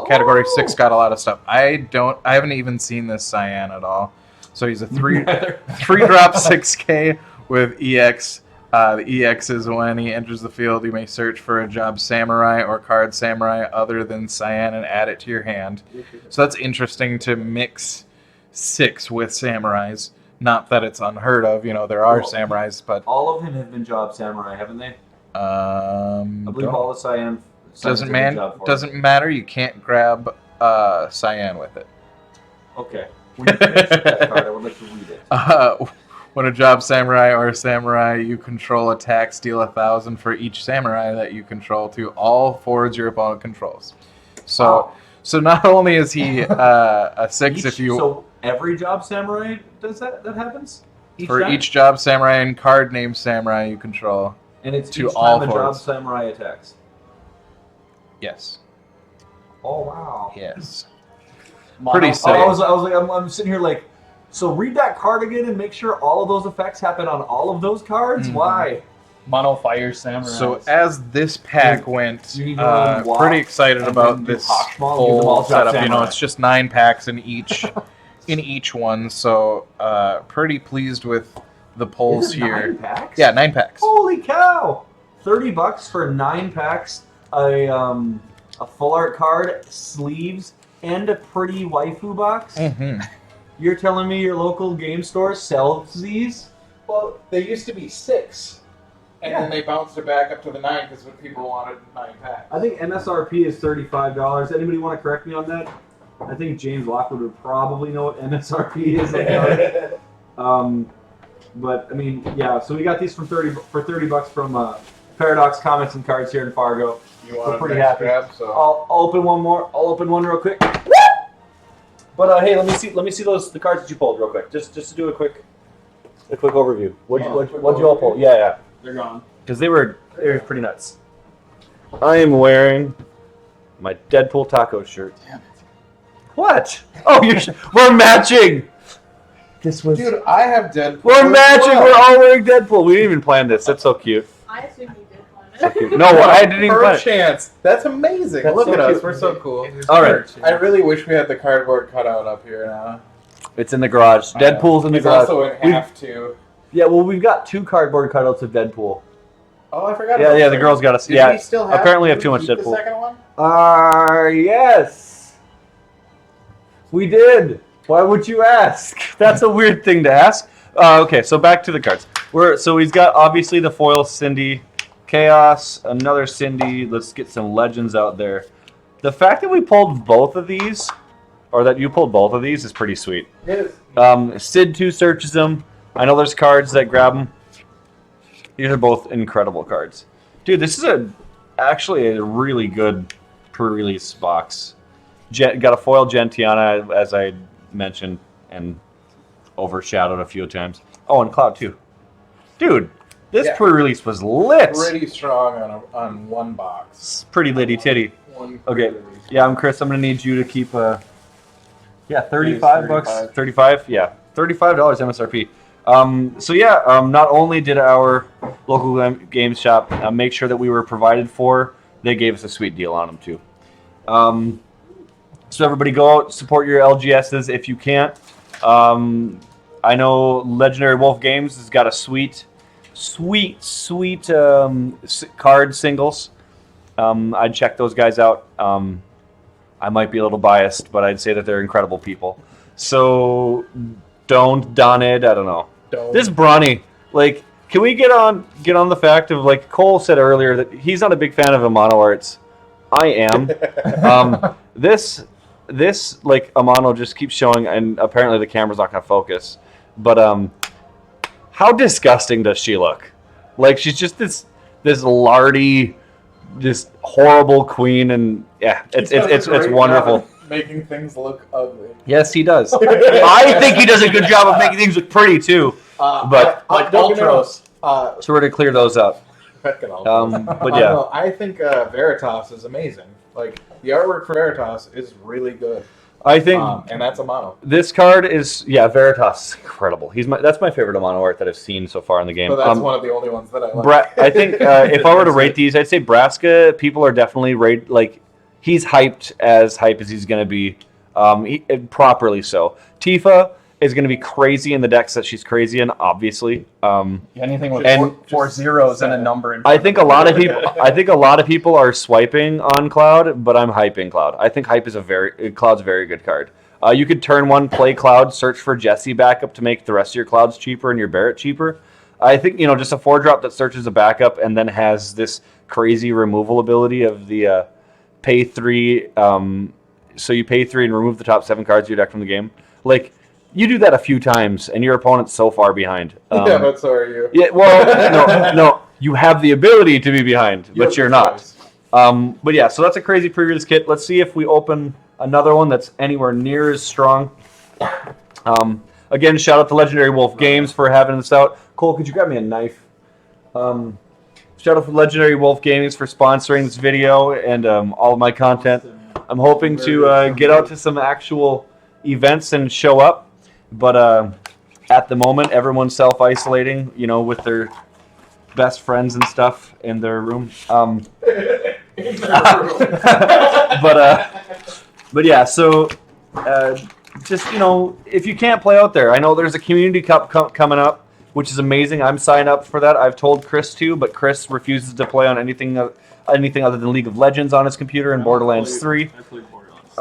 Category 6 got a lot of stuff. I haven't even seen this Cyan at all. So he's a 3-drop 6K with EX. The EX is when he enters the field, you may search for a job samurai or card samurai other than Cyan and add it to your hand. So that's interesting to mix 6 with samurais. Not that it's unheard of, there are samurais, but all of them have been job samurai, haven't they? I believe all the Cyan. Doesn't matter. You can't grab Cyan with it. Okay. When you finish with that card, I would like to read it. When a job samurai or samurai you control attacks, deal 1,000 for each samurai that you control to all forwards your opponent controls. So not only is he a 6 So every job samurai does that happens? Each job samurai and card named samurai you control. And it's to each all time a forwards. job samurai attacks. Yes. Oh wow. Yes. Pretty sick. I was like, I'm sitting here like, so read that card again and make sure all of those effects happen on all of those cards? Mm-hmm. Why? Mono Fire Samurai. So as this pack went, you need to run WAP pretty excited and about then do this Hawksmaw, give them all full Job setup. Samurai. It's just 9 packs in each one. So pretty pleased with the polls Is it here. 9 packs? Yeah, 9 packs. Holy cow! $30 for 9 packs, a full art card, sleeves, and a pretty waifu box. Mm-hmm. You're telling me your local game store sells these? Well, they used to be 6, and Yeah. then they bounced it back up to the 9 because when people wanted 9 packs. I think MSRP is $35. Anybody want to correct me on that? I think James Lockwood would probably know what MSRP is. But I mean, yeah. So we got these for $30 from Paradox Comics and Cards here in Fargo. We're pretty happy. I'll open one more. I'll open one real quick. But hey, let me see the cards that you pulled real quick. Just to do a quick overview. What'd you all pull? Yeah. They're gone. Because they were pretty nuts. I am wearing my Deadpool taco shirt. Damn it. What? Oh, we're matching. This was. Dude, I have Deadpool. We're matching. We're all wearing Deadpool. We didn't even plan this. That's so cute. I assume you did plan it. So cute. No, I didn't even plan it. chance. That's amazing. That's Look so at us. cute. We're so cool. All right. I really wish we had the cardboard cutout up here now. It's in the garage. Deadpool's in the It's garage. also in half too. Yeah, well, we've got 2 cardboard cutouts of Deadpool. Oh, I forgot. Yeah, about the that. girls got us. Did Yeah. we still have? Apparently, have did too we much keep Deadpool. The second one. Yes. We did. Why would you ask? That's a weird thing to ask. Okay, so back to the cards. So he's got obviously the foil Cindy, Chaos, another Cindy. Let's get some legends out there. The fact that we pulled both of these, or that you pulled both of these, is pretty sweet. Sid 2 searches them. I know there's cards that grab them. These are both incredible cards. Dude, this is actually a really good pre-release box. Got a foil Gentiana, as I mentioned, and overshadowed a few times. Oh, and Cloud too. Dude, this pre-release was lit. Pretty strong on one box. It's pretty litty titty. One Okay. pre-release. Yeah, I'm Chris. I'm gonna need you to keep 35 bucks. 35. 35? Yeah. $35 MSRP. Not only did our local games shop make sure that we were provided for, they gave us a sweet deal on them too. So everybody go out, support your LGSs if you can't. I know Legendary Wolf Games has got a sweet card singles. I'd check those guys out. I might be a little biased, but I'd say that they're incredible people. So Doned, I don't know. This Brawny, like, can we get on the fact of, like, Cole said earlier that he's not a big fan of Amano arts. I am. This like Amano just keeps showing, and apparently the camera's not gonna focus. But how disgusting does she look? Like, she's just this lardy, this horrible queen, and yeah, it's wonderful. Making things look ugly. Yes, he does. I think he does a good job of making things look pretty too. But like Ultros. So we're gonna clear those up. But yeah, I think Veritas is amazing. Like, the artwork for Veritas is really good. I think, and that's Amano. this card is Veritas is incredible. That's my favorite Amano art that I've seen so far in the game. But that's one of the only ones that I like. I think if I were to rate these, I'd say Brassica. People are definitely he's hyped as he's going to be, properly so. Tifa is going to be crazy in the decks that she's crazy in, obviously. Anything with four zeros and a number in front I think a lot of people are swiping on Cloud, but I'm hyping Cloud. I think hype is Cloud's a very good card. You could turn one, play Cloud, search for Jessie backup to make the rest of your Clouds cheaper and your Barrett cheaper. I think, just a 4-drop that searches a backup and then has this crazy removal ability of the pay 3. So you pay 3 and remove the top 7 cards of your deck from the game. Like, you do that a few times, and your opponent's so far behind. Yeah, but so are you. Yeah, well, no, you have the ability to be behind, but you're not. But yeah, so that's a crazy preview of this kit. Let's see if we open another one that's anywhere near as strong. Again, shout out to Legendary Wolf Games for having this out. Cole, could you grab me a knife? Shout out to Legendary Wolf Gaming for sponsoring this video and all of my content. I'm hoping to get out to some actual events and show up. But at the moment, everyone's self-isolating, with their best friends and stuff in their room. But yeah, so just, if you can't play out there, I know there's a community cup coming up, which is amazing. I'm signed up for that. I've told Chris to, but Chris refuses to play on anything other than League of Legends on his computer and Borderlands 3. I play Borderlands.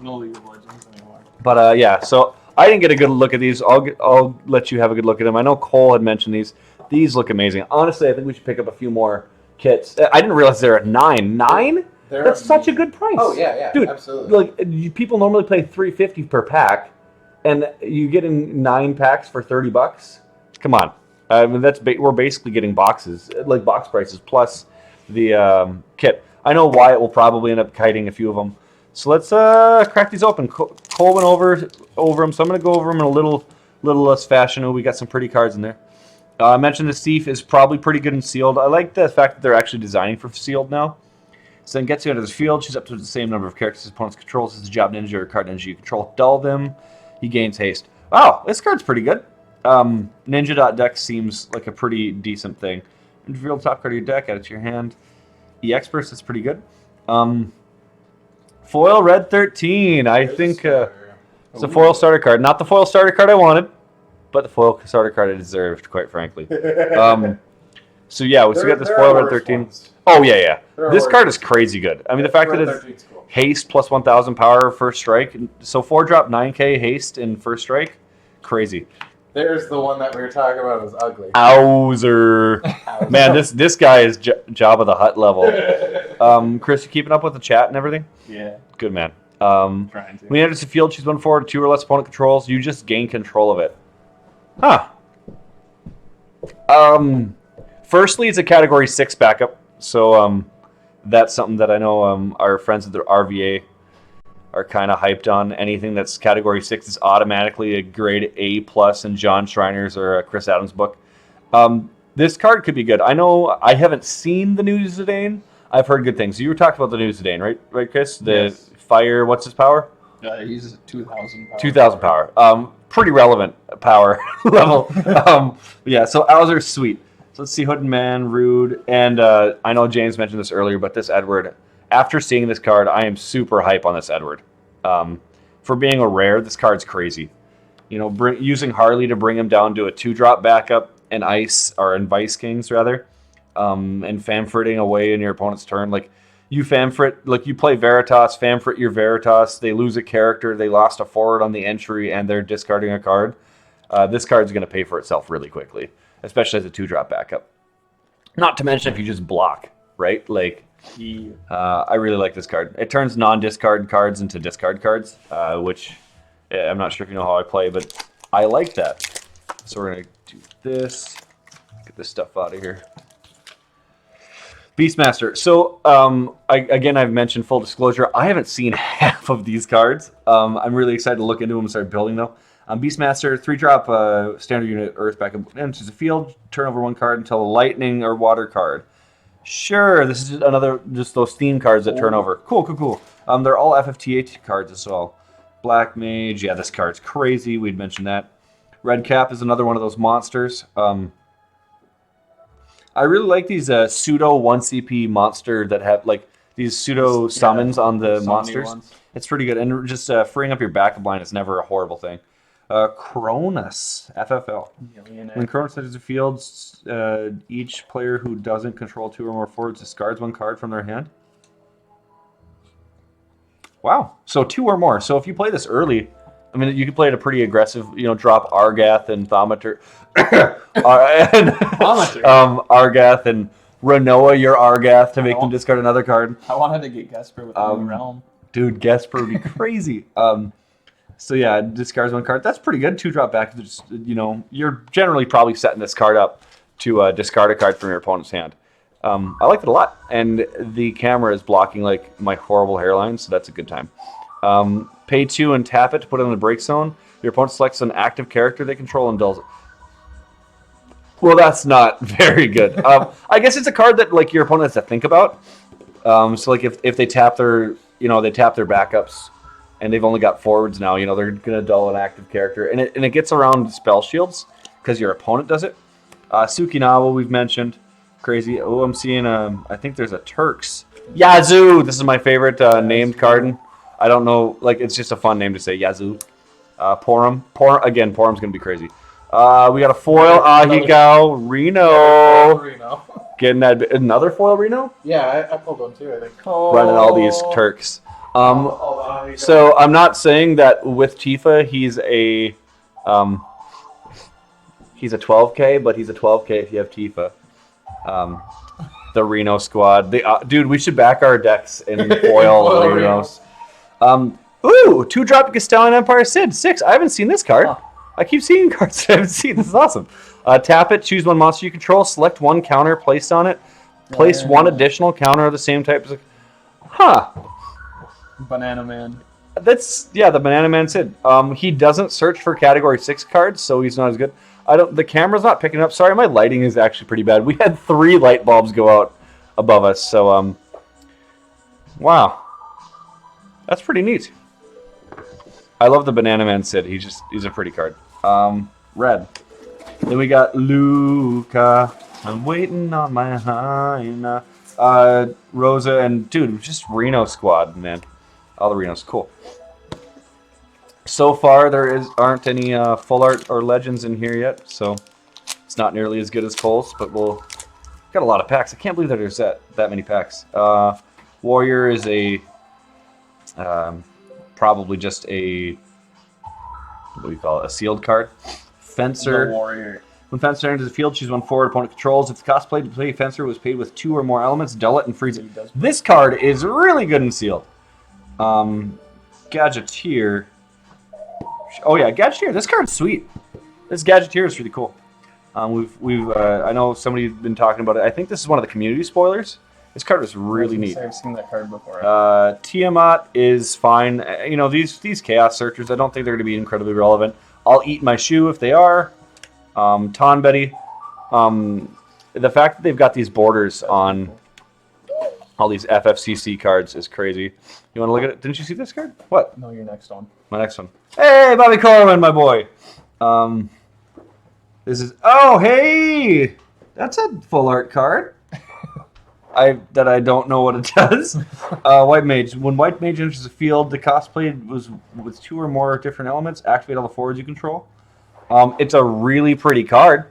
No League of Legends anymore. But yeah, so I didn't get a good look at these. I'll let you have a good look at them. I know Cole had mentioned these. These look amazing. Honestly, I think we should pick up a few more kits. I didn't realize they're at 9. 9? That's such a good price. Oh yeah, dude, absolutely. Like, people normally pay $350 per pack, and you get in 9 packs for $30. Come on, I mean we're basically getting boxes, like box prices plus the kit. I know Wyatt will probably end up kiting a few of them. So let's crack these open. Cole went over them, so I'm going to go over them in a little less fashion. Oh, we got some pretty cards in there. I mentioned the Thief is probably pretty good in sealed. I like the fact that they're actually designing for sealed now. So then gets you into the field. She's up to the same number of characters his opponents controls. As a job ninja or card ninja you control. Dull them. He gains haste. Oh, this card's pretty good. Ninja.deck seems like a pretty decent thing. Reveal the top card of your deck, add it to your hand. EX Burst is pretty good. Foil Red 13. I think it's a foil starter card. Not the foil starter card I wanted, but the foil starter card I deserved, quite frankly. So yeah, we got this foil Red 13. Ones. Oh yeah. This card is crazy good. I mean, the fact that it's cool. haste plus 1,000 power first strike. So 4-drop 9k haste in first strike. Crazy. There's the one that we were talking about is ugly. Owzer. Man, this guy is Jabba the Hutt level. Chris, you keeping up with the chat and everything? Yeah. Good man. Trying to. When you enter the field, choose 1 forward, 2 or less opponent controls. You just gain control of it. Huh. Firstly, it's a Category 6 backup. So that's something that I know our friends at the RVA are kind of hyped on. Anything that's Category 6 is automatically a grade A+ in John Schreiner's or Chris Adams' book. This card could be good. I know I haven't seen the new Zidane. I've heard good things. You were talking about the new Zidane, right, Chris? Yes. Fire, what's his power? He's 2,000 power. 2,000 power. Pretty relevant power level. Yeah, so Owzer's sweet. So let's see, Hooded Man, Rude, and I know James mentioned this earlier, but this Edward, after seeing this card, I am super hype on this Edward. For being a rare, this card's crazy. Using Harley to bring him down to a 2-drop backup and Vice Kings rather, and Famfritting away in your opponent's turn. Like, you Famfrit, like you play Veritas, Famfrit your Veritas, they lose a character, they lost a forward on the entry, and they're discarding a card. This card's going to pay for itself really quickly, especially as a 2-drop backup. Not to mention if you just block, right? Like, I really like this card. It turns non-discard cards into discard cards, which I'm not sure if you know how I play, but I like that. So we're going to do this. Get this stuff out of here. Beastmaster. So, I've mentioned full disclosure, I haven't seen half of these cards. I'm really excited to look into them and start building though. Beastmaster, 3-drop standard unit Earth backup enters the field, turn over 1 card until a lightning or water card. Sure, this is just those theme cards that turn over. Cool. They're all FFTA cards as well. Black Mage, yeah, this card's crazy. We'd mentioned that. Red Cap is another one of those monsters. I really like these pseudo 1 CP monster that have like these pseudo summons on the monsters. Ones. It's pretty good, and just freeing up your backup line is never a horrible thing. Cronus, FFL. When Cronus enters the field, each player who doesn't control 2 or more forwards discards 1 card from their hand. Wow, so 2 or more. So if you play this early, I mean, you could play it a pretty aggressive, drop Argath and Thaumaturge. Argath and Renoa your Argath to make them discard another card. I wanted to get Gesper with the New Realm. Dude, Gesper would be crazy. So yeah, discards 1 card. That's pretty good. 2-drop back. Just, you're generally probably setting this card up to discard a card from your opponent's hand. I like it a lot. And the camera is blocking like my horrible hairline, so that's a good time. Pay 2 and tap it to put it in the break zone. Your opponent selects an active character they control and dulls it. Well, that's not very good. I guess it's a card that like your opponent has to think about. So like if they tap their they tap their backups and they've only got forwards now, they're gonna dull an active character, and it gets around spell shields because your opponent does it. Tsukinawa we've mentioned, crazy. Oh, I'm seeing I think there's a Turks. Yazoo. This is my favorite named card. I don't know, like it's just a fun name to say. Yazoo. Porum. Porum's gonna be crazy. We got a foil Ahigao Reno. Getting that another foil Reno? Yeah, I pulled one too, I think. Running all these Turks. So I'm not saying that with Tifa he's a 12K, but he's a 12K if you have Tifa. The Reno squad. Dude, we should back our decks in foil Renos. 2-drop Gastellan Empire Sid 6. I haven't seen this card. I keep seeing cards I haven't seen. This is awesome. Tap it, choose 1 monster you control, select 1 counter placed on it, place 1 additional counter of the same type as Banana Man. The Banana Man Sid. He doesn't search for category 6 cards, so he's not as good. The camera's not picking up. Sorry, my lighting is actually pretty bad. We had 3 light bulbs go out above us, so wow. That's pretty neat. I love the Banana Man Sid. He's a pretty card. Red. Then we got Luca. I'm waiting on my Hyena. Rosa and dude, just Reno squad, man. All the Renos, cool. So far, aren't any full art or legends in here yet, so it's not nearly as good as Cole's, but we'll got a lot of packs. I can't believe that there's that many packs. Warrior is a probably just a what do we call it? A sealed card. Fencer. The Warrior. When Fencer enters the field, choose 1 forward opponent controls. If the cost played to play Fencer was paid with 2 or more elements, dull it and freeze it. This card is really good in sealed. Gadgeteer. Oh yeah, Gadgeteer. This card's sweet. This Gadgeteer is really cool. We've I know somebody's been talking about it. I think this is one of the community spoilers. This card was really neat. I've seen that card before. Tiamat is fine. These Chaos Searchers, I don't think they're going to be incredibly relevant. I'll eat my shoe if they are. Tonbetty. The fact that they've got these borders on all these FFCC cards is crazy. You want to look at it? Didn't you see this card? What? No, your next one. My next one. Hey, Bobby Coleman, my boy. This is... Oh, hey! That's a full art card. I don't know what it does. White Mage. When White Mage enters the field, the cost played was with 2 or more different elements. Activate all the forwards you control. It's a really pretty card.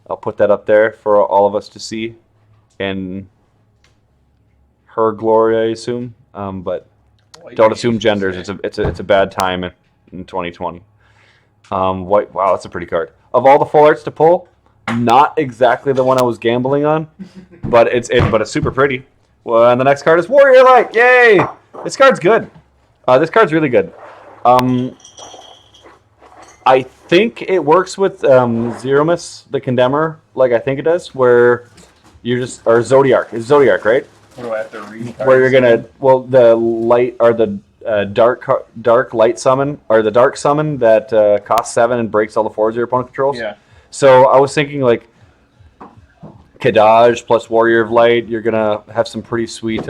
I'll put that up there for all of us to see. And her glory, I assume. But don't assume genders. It's a bad time in 2020. White. Wow, that's a pretty card. Of all the full arts to pull, not exactly the one I was gambling on, but it's super pretty. Well, and the next card is Warrior Light. Yay! This card's good. This card's really good. I think it works with Zeromus, the Condemner, like I think it does, where you're just or Zodiac. It's Zodiac, right? What do I have to read? Where you're gonna the light or the dark light summon or the dark summon that costs 7 and breaks all the 4s your opponent controls. Yeah. So I was thinking like Kadaj plus Warrior of Light. You're gonna have some pretty sweet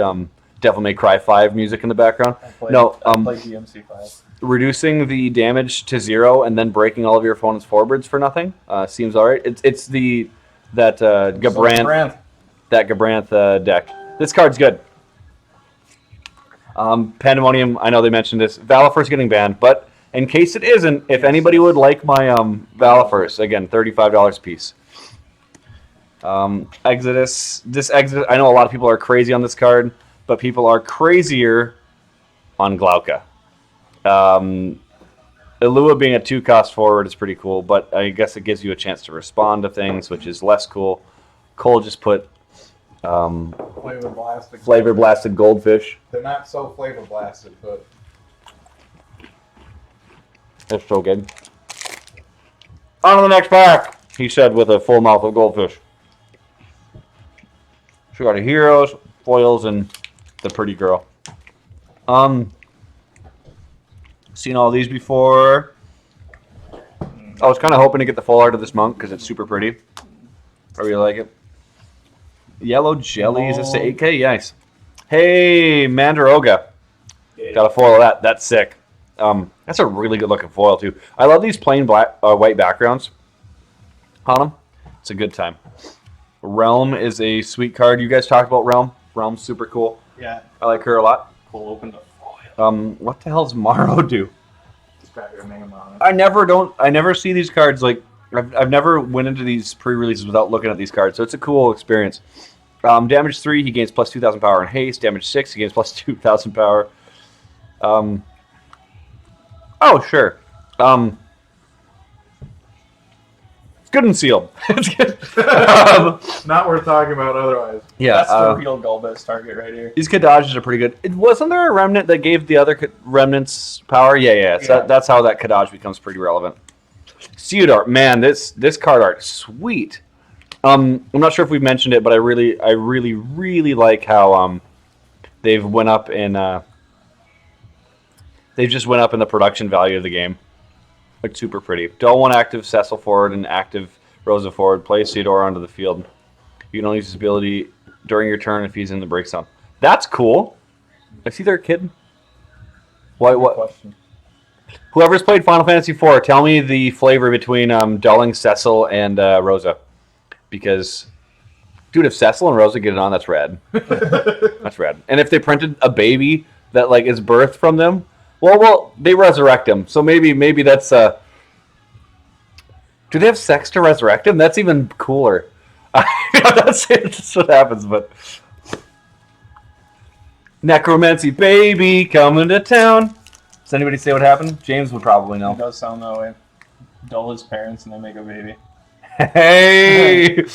Devil May Cry 5 music in the background. I played DMC5. Reducing the damage to 0 and then breaking all of your opponent's forwards for nothing seems alright. It's that Gabranth deck. This card's good. Pandemonium, I know they mentioned this. Valifur's getting banned, but in case it isn't, if anybody would like my Valifurs, again, $35 a piece. Exodus. This Exodus, I know a lot of people are crazy on this card, but people are crazier on Glauca. Ilua being a 2-cost forward is pretty cool, but I guess it gives you a chance to respond to things, which is less cool. Cole just put Flavor Blasted Goldfish. They're not so flavor blasted, but That's so good. On to the next pack, he said with a full mouth of goldfish. So we got a heroes, foils, and the pretty girl. Seen all these before. I was kind of hoping to get the full art of this monk because it's super pretty. I really like it. Yellow jellies, it's to 8K, nice. Hey, Mandaroga. Got a foil of that. That's sick. That's a really good looking foil too. I love these plain black, white backgrounds on them. It's a good time. Realm is a sweet card. You guys talked about Realm. Realm's super cool. Yeah. I like her a lot. Pull open the foil. What the hell does Morrow do? Just got your name on it. I never see these cards like I've never went into these pre-releases without looking at these cards, so it's a cool experience. Damage 3, he gains plus 2,000 power and haste. Damage 6, he gains plus 2,000 power. Oh, sure. It's good and sealed. It's good. not worth talking about otherwise. Yeah, That's the real Golbez target right here. these Kadages are pretty good. Wasn't there a remnant that gave the other remnants power? Yeah. So that's how that Kadaj becomes pretty relevant. Theodore, man, this card art, sweet. I'm not sure if we've mentioned it, but I really like how they've went up in they've just went up in the production value of the game. Like super pretty. Dull 1 active Cecil forward and active Rosa forward. Play Theodore onto the field. You can only use his ability during your turn if he's in the break zone. That's cool. Is he their kid? What? Question. Whoever's played Final Fantasy IV, tell me the flavor between dulling Cecil and Rosa. Because, dude, if Cecil and Rosa get it on, that's rad. That's rad. And if they printed a baby that like is birthed from them, well, they resurrect him. So maybe that's do they have sex to resurrect him? That's even cooler. That's what happens. But necromancy baby coming to town. Does anybody say what happened? James would probably know. It does sound that way. Dull his parents and they make a baby. Hey!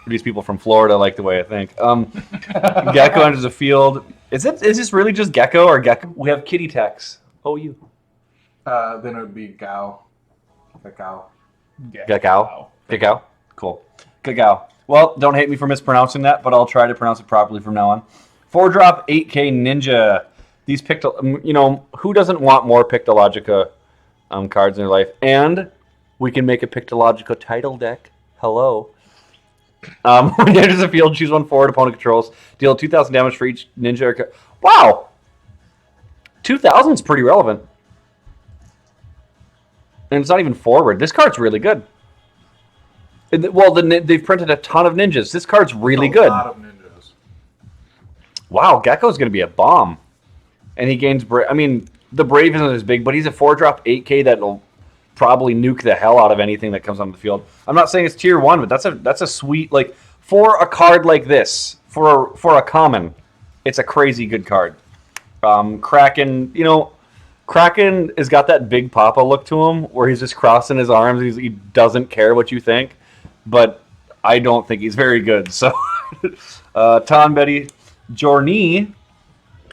These people from Florida like the way I think. Gecko enters the field. Is this really just Gecko or Gecko? We have Kitty Tex. Oh, you. Then it would be Gao. Gao. Gecko. Gecko. Cool. Gecko. Well, don't hate me for mispronouncing that, but I'll try to pronounce it properly from now on. 4-drop 8K Ninja. These who doesn't want more Pictologica cards in their life? And we can make a Pictologica title deck. Hello. When he enters the field, choose 1 forward opponent controls. Deal 2,000 damage for each ninja. Wow! 2,000 is pretty relevant. And it's not even forward. This card's really good. They've printed a ton of ninjas. This card's really good. A lot of ninjas. Wow, Gecko's going to be a bomb. And he gains... the Brave isn't as big, but he's a 4-drop 8K that'll probably nuke the hell out of anything that comes on the field. I'm not saying it's tier 1, but that's a sweet... Like, for a card like this, for a common, it's a crazy good card. Kraken, Kraken has got that big Papa look to him, where he's just crossing his arms. He doesn't care what you think, but I don't think he's very good. So, Tom Betty, Jorni,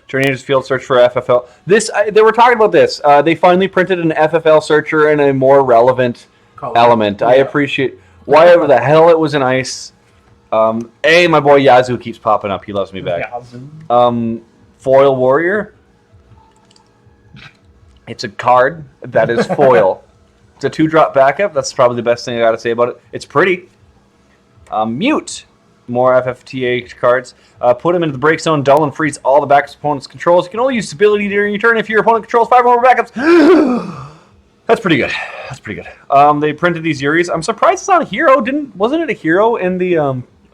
Tornadoes Field Search for FFL. They were talking about this. They finally printed an FFL searcher in a more relevant element. I appreciate why the hell it was in ice. Hey, my boy Yazoo keeps popping up. He loves me back. Foil Warrior. It's a card that is foil. It's a 2-drop backup. That's probably the best thing I got to say about it. It's pretty. Mute. More FFTA cards. Put them into the break zone. Dull and freeze all the backup opponent's controls. You can only use ability during your turn if your opponent controls 5 or more backups. That's pretty good. They printed these Yuris. I'm surprised it's not a hero. Wasn't it a hero in the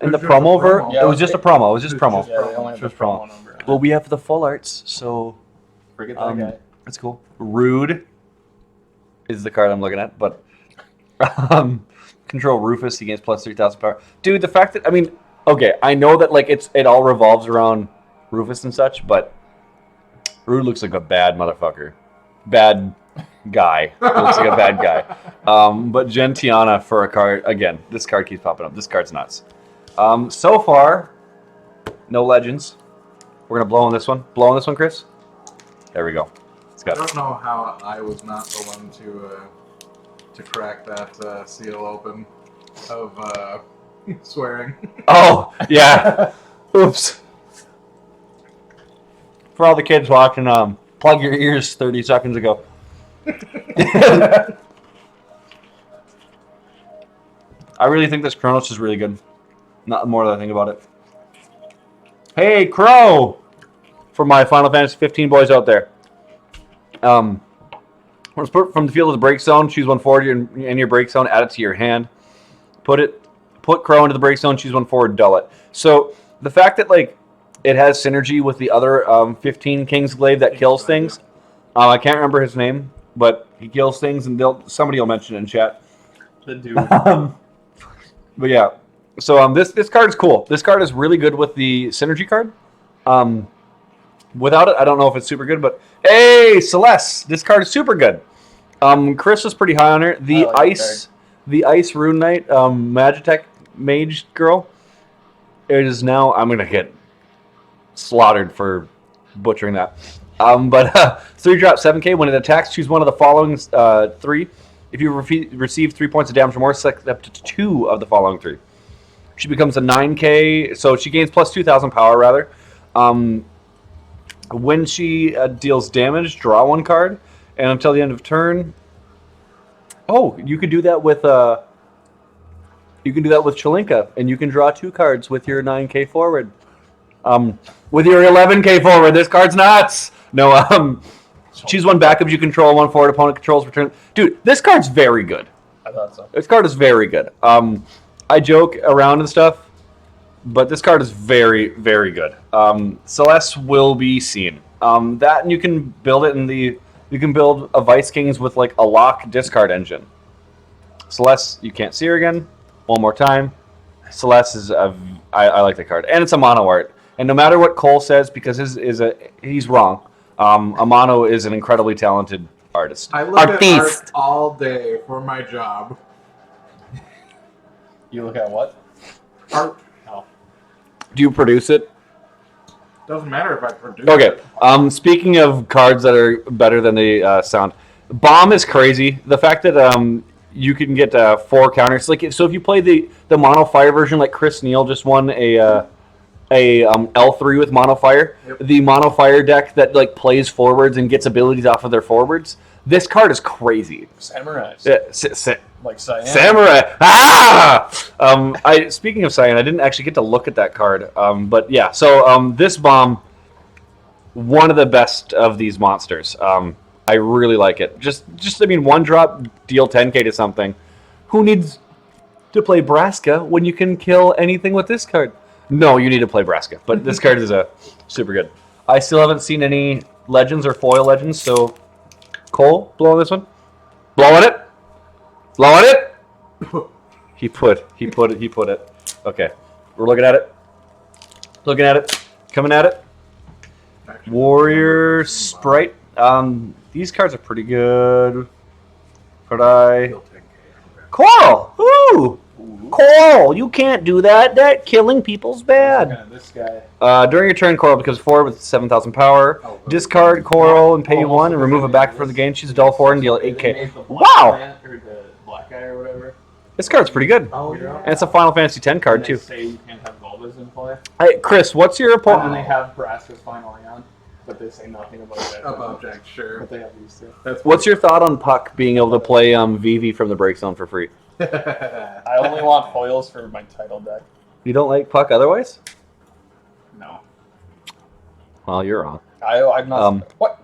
promo? Yeah, it was just a promo. It was just promo. Yeah, they only have the promo number. Well, we have the full arts, so Forget that guy. that's cool. Rude is the card I'm looking at, but control Rufus. He gains plus 3,000 power. Dude, the fact that okay, I know that it all revolves around Rufus and such, but Rude looks like a bad motherfucker, bad guy. Looks like a bad guy. But Gentiana for a card again. This card keeps popping up. This card's nuts. So far, no legends. We're gonna blow on this one. Blow on this one, Chris. There we go. I don't know how I was not the one to crack that seal open of swearing. Oh yeah. Oops. For all the kids watching, plug your ears 30 seconds ago. I really think this Kronos is really good. Not the more that I think about it. Hey, Crow! For my Final Fantasy 15 boys out there. Let's put from the field of the break zone, choose 1 forward in your break zone, add it to your hand. Put Crow into the break zone, choose 1 forward, dull it. So the fact that it has synergy with the other 15 Kingsglaive that kills things. I can't remember his name, but he kills things, and somebody will mention it in chat. The dude. But yeah, so this card is cool. This card is really good with the synergy card. Without it, I don't know if it's super good, but hey, Celeste, this card is super good. Chris was pretty high on her. The Ice Rune Knight, Magitech Mage girl. It is now. I'm gonna get slaughtered for butchering that. But 3-drop 7K. When it attacks, choose one of the following 3. If you receive 3 points of damage or more, select up to 2 of the following 3. She becomes a 9K, so she gains plus 2,000 power, rather. When she deals damage, draw 1 card, and until the end of turn... Oh, you could do that with Chelinka, and you can draw 2 cards with your 9K forward. With your 11K forward, this card's nuts! No, choose 1 backup you control, 1 forward opponent controls return. Dude, this card's very good. I thought so. This card is very good. I joke around and stuff, but this card is very, very good. Celeste will be seen. That, and you can build it you can build a Vice Kings with a lock discard engine. Celeste, you can't see her again. One more time. Celeste is I like the card, and it's a mono art. And no matter what Cole says, because he's wrong. Amano is an incredibly talented artist. I look at art all day for my job. You look at what? Art. Oh. Do you produce it? Doesn't matter if I produce Okay. it. Speaking of cards that are better than they sound, Bomb is crazy. The fact that you can get 4 counters, so if you play the mono fire version, like Chris Neal just won a L3 with mono fire. Yep. The mono fire deck that plays forwards and gets abilities off of their forwards. This card is crazy. Samurais. Yeah, Like Cyan. Samurai. Speaking of Cyan, I didn't actually get to look at that card. But yeah, so this Bomb, one of the best of these monsters. I really like it. Just 1 drop, deal 10K to something. Who needs to play Brassica when you can kill anything with this card? No, you need to play Brassica, but this card is super good. I still haven't seen any legends or foil legends, so Cole, blow on this one. Blow on it. Blow on it. He put it. Okay, we're looking at it. Looking at it. Coming at it. Warrior Sprite. These cards are pretty good. Could I? Still 10K. Coral! Ooh! Coral! You can't do that. That killing people's bad. Looking at this guy. During your turn, Coral becomes 4 with 7,000 power. Oh, Discard Coral and pay 1 and remove it back from the game. Choose a dull 4 and deal They 8k. made the black Wow! plant, or the black guy or whatever. This card's pretty good. Oh, And it's a Final Fantasy X card, And they too. say you can't have Golbas in play. Hey, Chris, what's your And then opponent? they have Brassicas final Aeon, but they say nothing about that. About Jack, sure. But they have these two. That's What's your thought on Puck being able to play Vivi from the break zone for free? I only want foils for my title deck. You don't like Puck otherwise? No. Well, you're wrong. I'm not. What?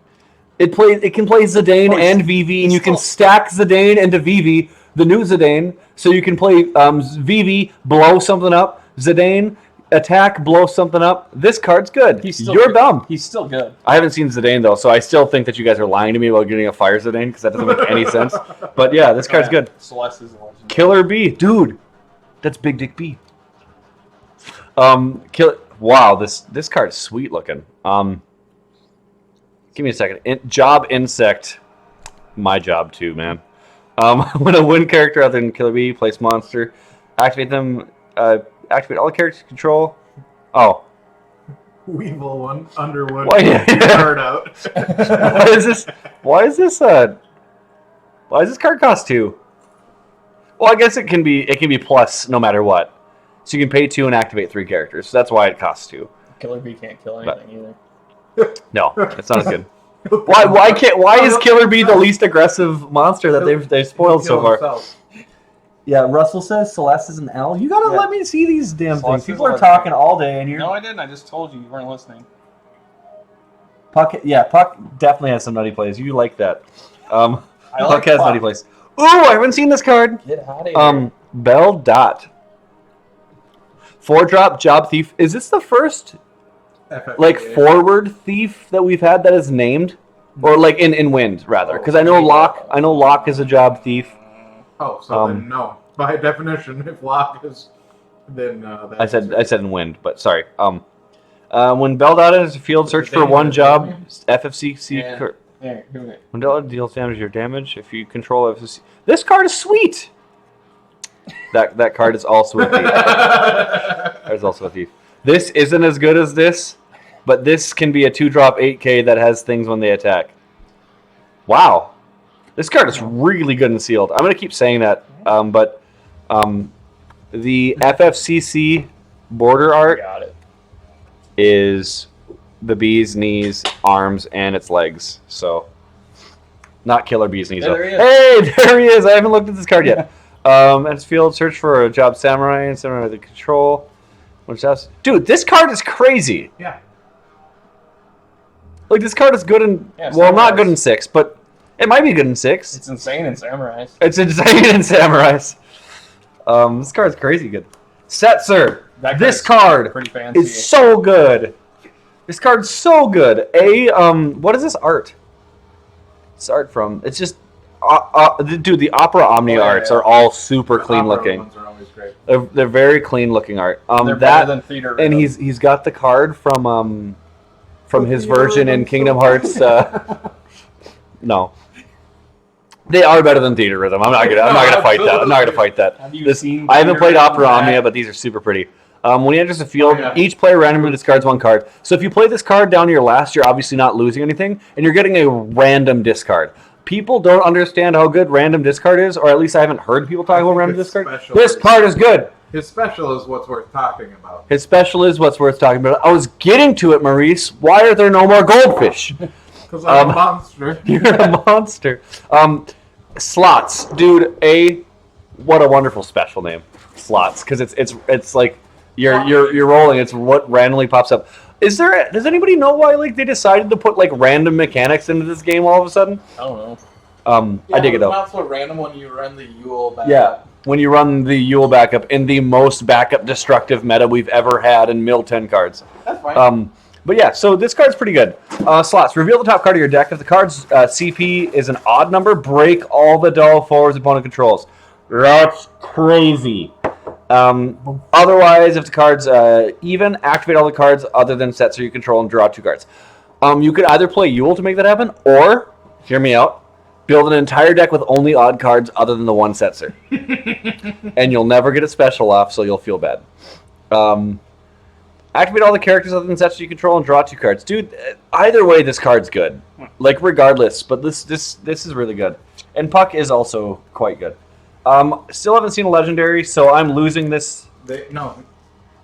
It can play Zidane Oh, and Vivi, and you can still- stack Zidane into Vivi, the new Zidane, so you can play Vivi, blow something up, Zidane, attack, blow something up. This card's good. You're good. dumb. He's still good. I haven't seen Zidane, though, so I still think that you guys are lying to me about getting a Fire Zidane, because that doesn't make any sense. But yeah, this card's good. Celeste is a legend. Killer B. Dude, that's Big Dick B. Wow, this card's sweet looking. Give me a second. Job Insect. My job too, man. When a wind character other than Killer Bee, place monster, activate them. Activate all characters you control. Oh, Weevil one, Underwood, Why- card out. why is this? Why is this? Why does this card cost 2? Well, I guess it can be plus no matter what. So you can pay 2 and activate 3 characters. So that's why it costs 2. Killer Bee can't kill anything either. No, it's not as good. Why is Killer Bee the least aggressive monster that they've spoiled so far? Himself. Yeah, Russell says Celeste is an L. You gotta Yeah. let me see these damn Celeste things. is People are a- talking all day, and you're No, I didn't. I just told you. You weren't listening. Puck. Yeah, Puck definitely has some nutty plays. You like that? I like Puck has Puck. nutty plays. Ooh, I haven't seen this card. Get out of here. Bell Dot. 4-drop Job Thief. Is this the first forward thief that we've had that is named, or like in Wind rather? Because I know Locke is a Job Thief. Oh, so then no. By definition, if lock is, then that's I said in Wind, but sorry. When Bell Dot enters the field, search for one job. FFCC. Yeah. Here, do it. When Bell Dot deals damage, your damage. If you control FFC, this card is sweet. That card is also a thief. That is also a thief. This isn't as good as this, but this can be a 2-drop 8K that has things when they attack. Wow. This card is really good and sealed. I'm going to keep saying that, but the FFCC border art Got it. is the bee's knees, arms, and its legs. So, not Killer Bee's knees. There though. he is. Hey, there he is. I haven't looked at this card yet. At its field, search for a Job Samurai and Samurai the control. Dude, this card is crazy. Yeah. Like, this card is good in... Yeah, well, not Samurais. good in 6, but it might be good in 6. It's insane in Samurais. It's insane in Samurais. This card's crazy good. Setzer. That This card's card pretty fancy. is so good. This card's so good. What is this art? It's art from... It's just... dude, the Opera Omnia arts are all super clean looking. Ones are always great. They're very clean looking art. They're better than Theater and Rhythm. he's got the card from his version in Kingdom Hearts. No, they are better than Theater Rhythm. I'm not gonna fight that. I'm not gonna fight that. Have you seen I haven't Theater played Rhythm Opera back? Omnia, but these are super pretty. When he enters the field, Oh, yeah. each player randomly discards 1 card. So if you play this card down to your last, you're obviously not losing anything, and you're getting a random discard. People don't understand how good random discard is, or at least I haven't heard people talk I about think random it's discard. special. This card is good. His special is what's worth talking about. His special is what's worth talking about. I was getting to it, Maurice. Why are there no more goldfish? Because I'm a monster. You're a monster. Slots, dude. What a wonderful special name, slots, because it's like you're rolling. It's what randomly pops up. Does anybody know why they decided to put random mechanics into this game all of a sudden? I don't know. I dig it though. Not so random when you run the Yule back. Yeah, when you run the Yule backup in the most backup destructive meta we've ever had in mill 10 cards. That's fine. But yeah, so this card's pretty good. Slots. Reveal the top card of your deck. If the card's CP is an odd number, break all the dull forwards opponent controls. That's crazy. Otherwise, if the card's even, activate all the cards other than sets you control and draw 2 cards. You could either play Yule to make that happen, or, hear me out, build an entire deck with only odd cards other than the one Setzer. And you'll never get a special off, so you'll feel bad. Activate all the characters other than Setzer you control and draw 2 cards. Dude, either way, this card's good. Like, regardless, but this is really good. And Puck is also quite good. Still haven't seen a legendary, so I'm losing this. No.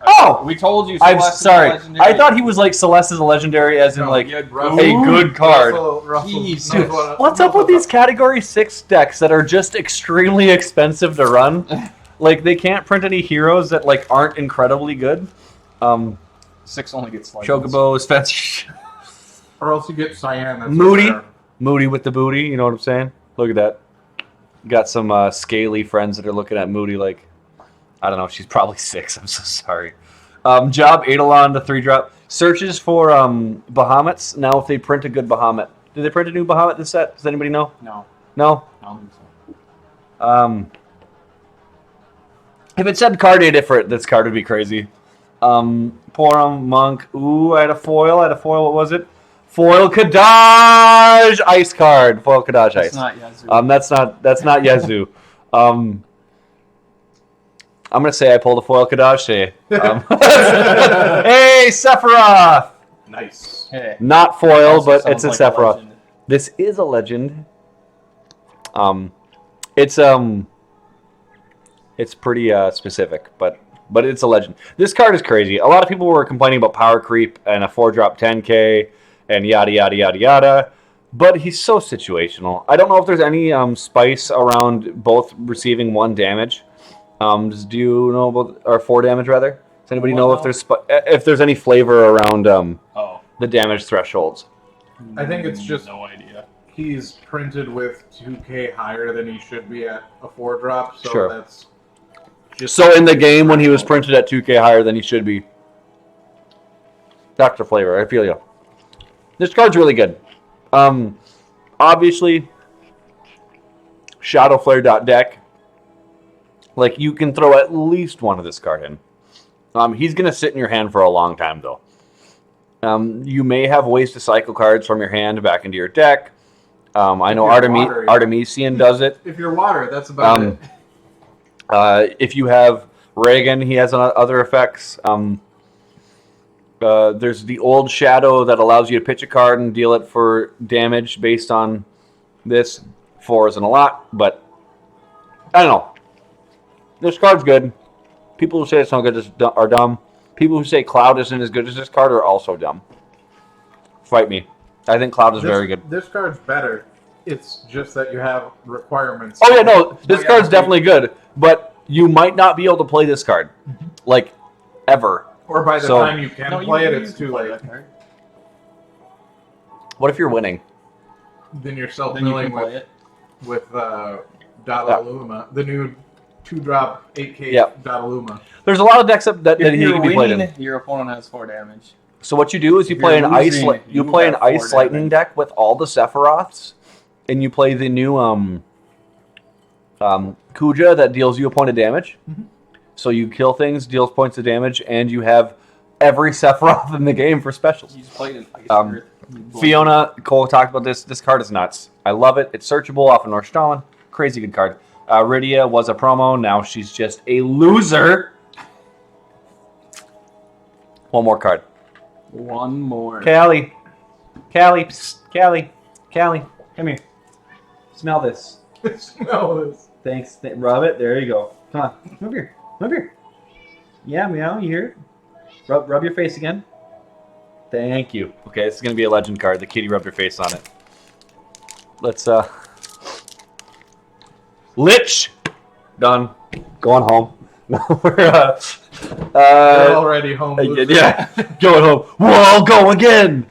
Oh! We told you. I'm Celeste is sorry. legendary. I thought he was like Celeste is a legendary, as in No, like you had a Russell. good card. Jeez, Dude, what's up with these Category 6 decks that are just extremely expensive to run? Like, they can't print any heroes that like aren't incredibly good. 6 only gets like Chocobos, Fancy... Or else you get Cyan. That's Moody. rare. Moody with the booty, you know what I'm saying? Look at that. Got some scaly friends that are looking at Moody like, I don't know, she's probably 6. I'm so sorry. Job Eidolon, the 3-drop. Searches for Bahamuts. Now, if they print a good Bahamut. Did they print a new Bahamut this set? Does anybody know? No. No? I don't think so. If it said card A different, this card would be crazy. Porum, Monk. Ooh, I had a foil. What was it? Foil Kadaj Ice card. Foil Kadaj Ice. It's not Yazoo. That's not Yazoo. I'm gonna say I pulled a foil Kadaj. Hey, Sephiroth. Nice. Hey. Not foil, Also but sounds it's a like Sephiroth. legend. This is a legend. It's pretty specific, but it's a legend. This card is crazy. A lot of people were complaining about power creep and a 4-drop 10k and yada yada yada yada. But he's so situational. I don't know if there's any spice around both receiving 1 damage. Do you know about or 4 damage rather? Does anybody know if there's any flavor around the damage thresholds? I think it's just no idea. he's printed with 2k higher than he should be at a 4-drop, so Sure. that's just So in the game when he was printed at 2k higher than he should be. Dr. Flavor, I feel you. This card's really good. Obviously, Shadow Flare deck. Like, you can throw at least one of this card in. He's going to sit in your hand for a long time, though. You may have ways to cycle cards from your hand back into your deck. I know you're water, yeah. Artemisian does it. if you're water, that's about it. If you have Reagan, he has other effects. There's the old Shadow that allows you to pitch a card and deal it for damage based on this. 4 isn't a lot, but I don't know. This card's good. People who say it's not good are dumb. People who say Cloud isn't as good as this card are also dumb. Fight me. I think Cloud is very good. This card's better. It's just that you have requirements. Oh yeah, no, this Yeah, card's I definitely good, but you might not be able to play this card, like, ever. Or by the So- time you can play it, it's too late. What if you're winning? Then you're Then you self-milling can play it. with Dalaluma, the new 2-drop 8k Yep. Dalaluma. There's a lot of decks that If he you're can be played in. winning, your opponent has 4 damage. So what you do is you If play you're an ice losing, you you play an have 4 ice lightning damage. deck with all the Sephiroths, and you play the new Kuja that deals you a point of damage. Mhm. So you kill things, deals points of damage, and you have every Sephiroth in the game for specials. You just played an ice Um, Earth. Fiona, Cole talked about this. This card is nuts. I love it. It's searchable off of Northstalin. Crazy good card. Rydia was a promo. Now she's just a loser. One more card. One more. Callie. Callie. Psst. Callie. Callie. Come here. Smell this. Smell this. Thanks. Rub it. There you go. Come on. Come over here. Come over here. Yeah, meow. You hear it? Rub your face again. Thank you. Okay, this is going to be a legend card. The kitty rubbed her face on it. Let's, Lich! Done. Going home. We're, You're already home. loser. yeah, going home. Whoa, go again!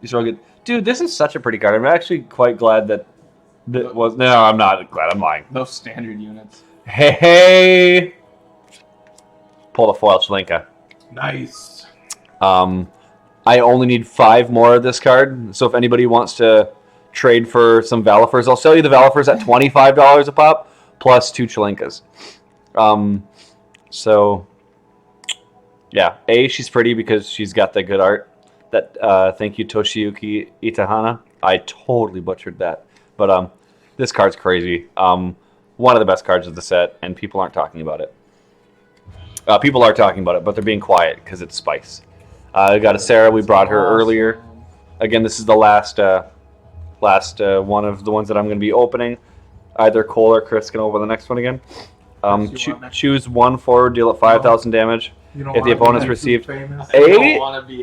These are all good. Dude, this is such a pretty card. I'm actually quite glad that was... No, I'm not glad. I'm lying. Those standard units. Hey! Pull the foil Shlinka. Nice. I only need 5 more of this card, so if anybody wants to trade for some Valifers, I'll sell you the Valifers at $25 a pop, plus 2 Chilinkas. So, yeah. A, she's pretty because she's got the good art. Thank you, Toshiyuki Itahana. I totally butchered that. But this card's crazy. One of the best cards of the set, and people aren't talking about it. People are talking about it, but they're being quiet because it's Spice. We got a Sarah. We brought her earlier. Again, this is the last one of the ones that I'm going to be opening. Either Cole or Chris can open the next one again. Choose one forward, deal at 5,000 damage. If the opponent's received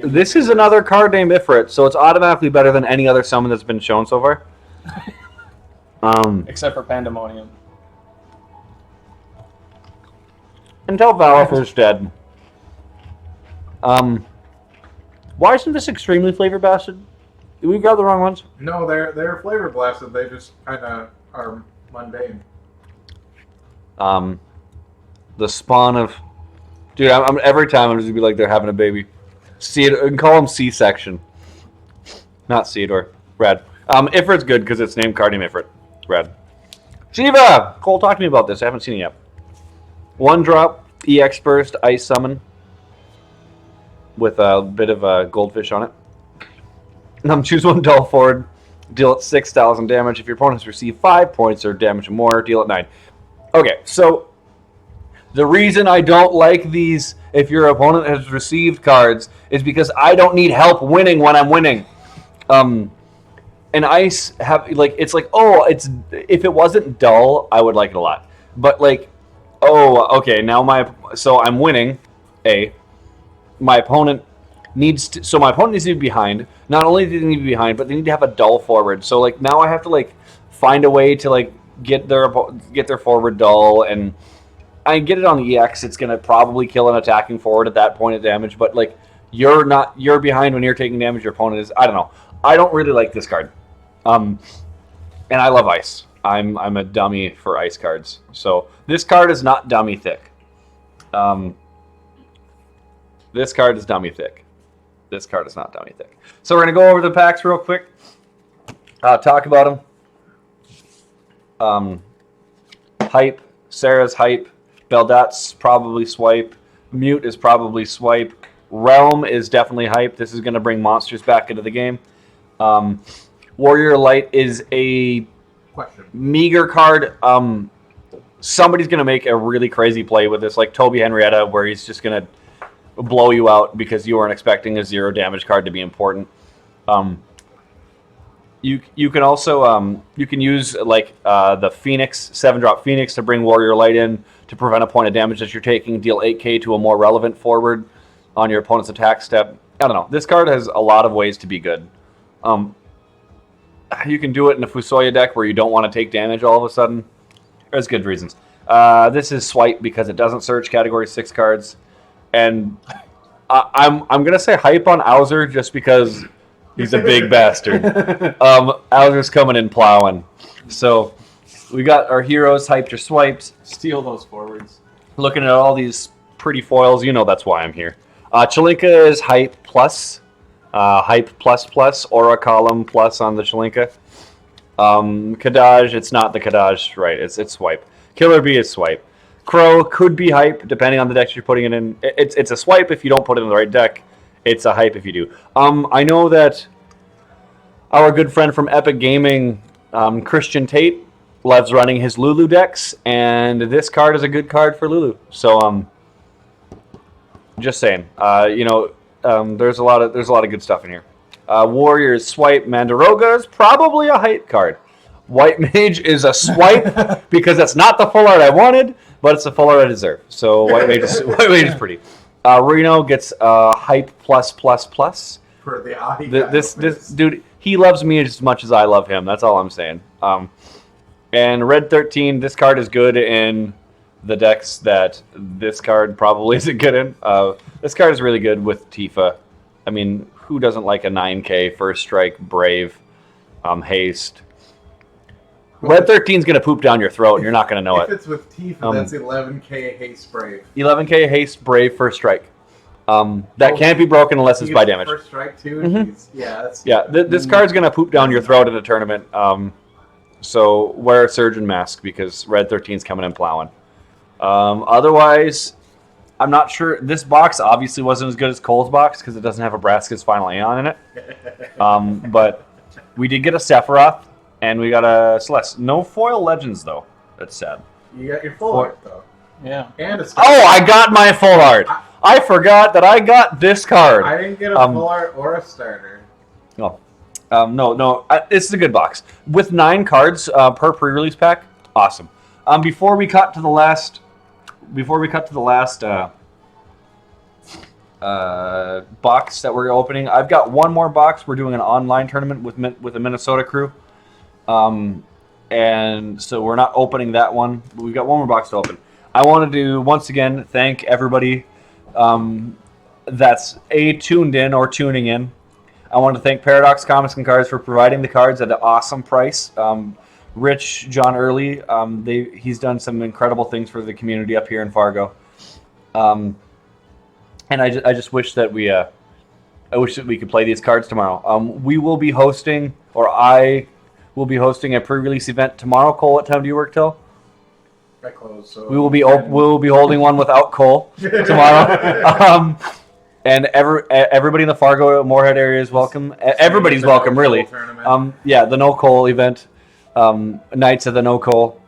this is another card named Ifrit, so it's automatically better than any other summon that's been shown so far. Except for Pandemonium. Until Valifur's dead. Why isn't this extremely flavor blasted? We've got the wrong ones. No, they're flavor blasted. They just kind of are mundane. The spawn of, dude. I'm every time I'm just gonna be like they're having a baby. You can call him C-section, not Ceodor. Red. Ifrit's good because it's named card named Ifrit. Red. Shiva! Cole, talk to me about this. I haven't seen it yet. 1-drop, EX burst, ice summon. With a bit of a goldfish on it. Choose one dull forward, deal at 6,000 damage. If your opponent has received 5 points or damage or more, deal at 9. Okay, so the reason I don't like these, if your opponent has received cards, is because I don't need help winning when I'm winning. And ice have it's like, oh, it's if it wasn't dull, I would like it a lot. But like, oh, okay, now I'm winning. My opponent needs to be behind. Not only do they need to be behind, but they need to have a dull forward. So like now I have to like find a way to like get their forward dull, and I get it on the EX. It's gonna probably kill an attacking forward at that point of damage. But like you're behind when you're taking damage. Your opponent is. I don't know. I don't really like this card. And I love ice. I'm a dummy for ice cards. So this card is not dummy thick. This card is dummy thick. This card is not dummy thick. So we're going to go over the packs real quick. Talk about them. Hype. Sarah's hype. Beldat's probably swipe. Mute is probably swipe. Realm is definitely hype. This is going to bring monsters back into the game. Warrior Light is a meager card. Somebody's going to make a really crazy play with this, like Toby Henrietta, where he's just going to blow you out because you weren't expecting a 0 damage card to be important. You can also you can use like the Phoenix 7-drop Phoenix to bring Warrior Light in to prevent a point of damage that you're taking. Deal 8k to a more relevant forward on your opponent's attack step. I don't know. This card has a lot of ways to be good. You can do it in a Fusoya deck where you don't want to take damage all of a sudden. There's good reasons. This is swipe because it doesn't search category 6 cards. And I'm gonna say hype on Owzer just because he's a big bastard. Owzer's coming in plowing. So we got our heroes hyped or swiped. Steal those forwards. Looking at all these pretty foils, you know that's why I'm here. Chalinka is hype plus. Hype plus, Aura column plus on the Chalinka. Kadaj, it's not the Kadaj, right? It's swipe. Killer Bee is swipe. Crow could be hype depending on the deck you're putting it in. It's a swipe if you don't put it in the right deck. It's a hype if you do. I know that our good friend from Epic Gaming, Christian Tate, loves running his Lulu decks, and this card is a good card for Lulu. So just saying. There's a lot of good stuff in here. Warriors swipe. Mandaroga is probably a hype card. White Mage is a swipe because that's not the full art I wanted, but it's the full art I deserve. So White Mage is pretty. Reno gets hype plus. For the Ahi this dude, he loves me as much as I love him. That's all I'm saying. And Red 13, this card is good in the decks that this card probably isn't good in. This card is really good with Tifa. I mean, who doesn't like a 9k first strike, brave, haste? Red 13 is going to poop down your throat, and you're not going to know if it. If it's with Tifa, that's 11k haste brave. 11k haste brave first strike. That can't be broken unless it's by damage. First strike too. Mm-hmm. Yeah. This card's going to poop down your throat at a tournament. So wear a Surgeon Mask because Red 13 is coming in plowing. Otherwise, I'm not sure. This box obviously wasn't as good as Cole's box because it doesn't have a Brassicas final Aeon in it. But we did get a Sephiroth, and we got a Celeste. No foil legends, though. That's sad. You got your full art, though. Yeah. And a Oh, I got my full art. I forgot that I got this card. I didn't get a full art or a starter. No. No. It's a good box. With 9 cards per pre-release pack. Awesome. Before we cut to the last box that we're opening, I've got one more box. We're doing an online tournament with a Minnesota crew, and so we're not opening that one. But we've got one more box to open. I want to once again thank everybody that's tuned in or tuning in. I want to thank Paradox Comics and Cards for providing the cards at an awesome price. Rich, John Early, he's done some incredible things for the community up here in Fargo. And I just wish that we could play these cards tomorrow. We will be hosting, or I will be hosting a pre-release event tomorrow. Cole, what time do you work till? I close, so We will be holding one without Cole tomorrow. And everybody in the Fargo Moorhead area is welcome. Everybody's welcome, really. The No Cole event, Nights of the No Cole.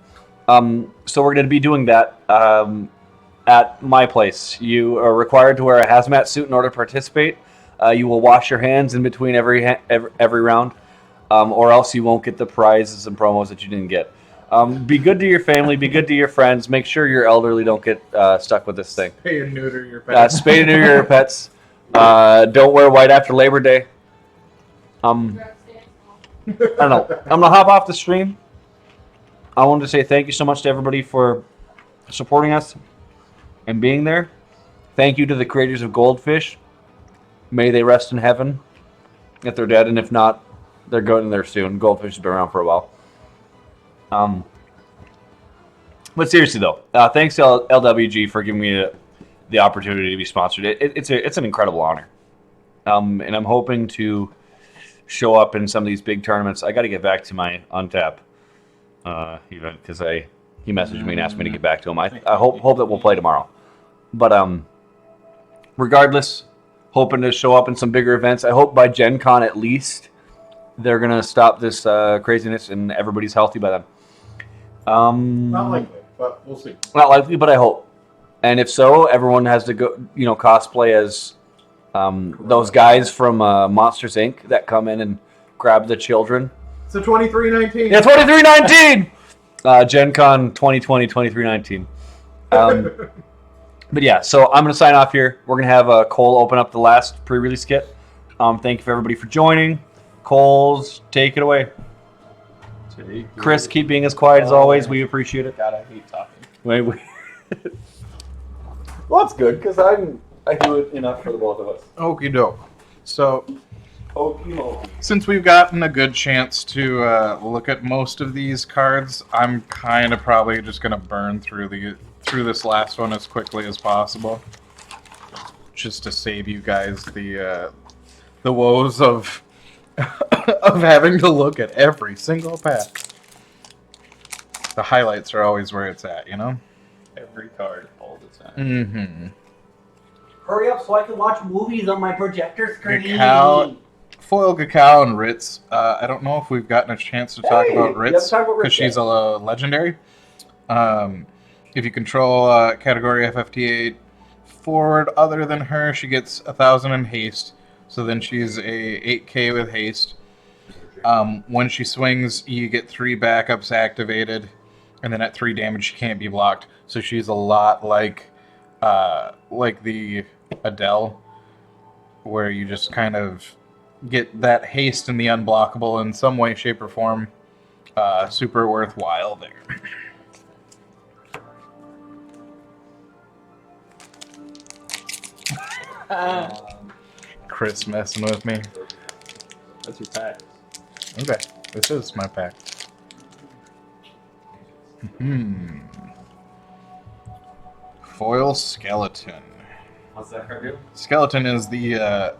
So we're going to be doing that at my place. You are required to wear a hazmat suit in order to participate. You will wash your hands in between every round, or else you won't get the prizes and promos that you didn't get. Be good to your family. Be good to your friends. Make sure your elderly don't get stuck with this thing. Spay and neuter your pets. Spay and neuter your pets. Don't wear white after Labor Day. I don't know. I'm gonna hop off the stream. I wanted to say thank you so much to everybody for supporting us and being there. Thank you to the creators of Goldfish. May they rest in heaven if they're dead, and if not, they're going there soon. Goldfish has been around for a while. But seriously though, thanks to LWG for giving me the opportunity to be sponsored. It's an incredible honor, and I'm hoping to show up in some of these big tournaments. I got to get back to my Untap event because he messaged me and asked me to get back to him. I hope that we'll play tomorrow. But regardless, hoping to show up in some bigger events. I hope by Gen Con at least they're gonna stop this craziness and everybody's healthy by then. Not likely, but we'll see. Not likely, but I hope. And if so, everyone has to go, cosplay as those guys from Monsters Inc. that come in and grab the children. It's a 2319. Yeah, 2319. Gen Con 2020, 2319. But yeah, so I'm gonna sign off here. We're gonna have Cole open up the last pre-release kit. Thank you for everybody for joining. Cole's, take it away. Chris, keep being as quiet as always. We appreciate it. God, I hate talking. Wait. Well, that's good because I do it enough for the both of us. Okie doke. So, Okie since we've gotten a good chance to look at most of these cards, I'm kind of probably just gonna burn through this last one as quickly as possible, just to save you guys the woes of of having to look at every single pack. The highlights are always where it's at, Every card all the time. Mm-hmm. Hurry up so I can watch movies on my projector screen. Foil Cacao and Ritz. I don't know if we've gotten a chance to talk about Ritz because she's a legendary. If you control category FFT8 forward other than her, she gets 1,000 in haste. So then she's a 8k with haste. When she swings, you get 3 backups activated, and then at 3 damage, she can't be blocked. So she's a lot like the Adele, where you just kind of get that haste and the unblockable in some way, shape, or form. Super worthwhile there. Chris messing with me. That's your pack. Okay, this is my pack. Foil Skeleton. What's that card do? Skeleton is the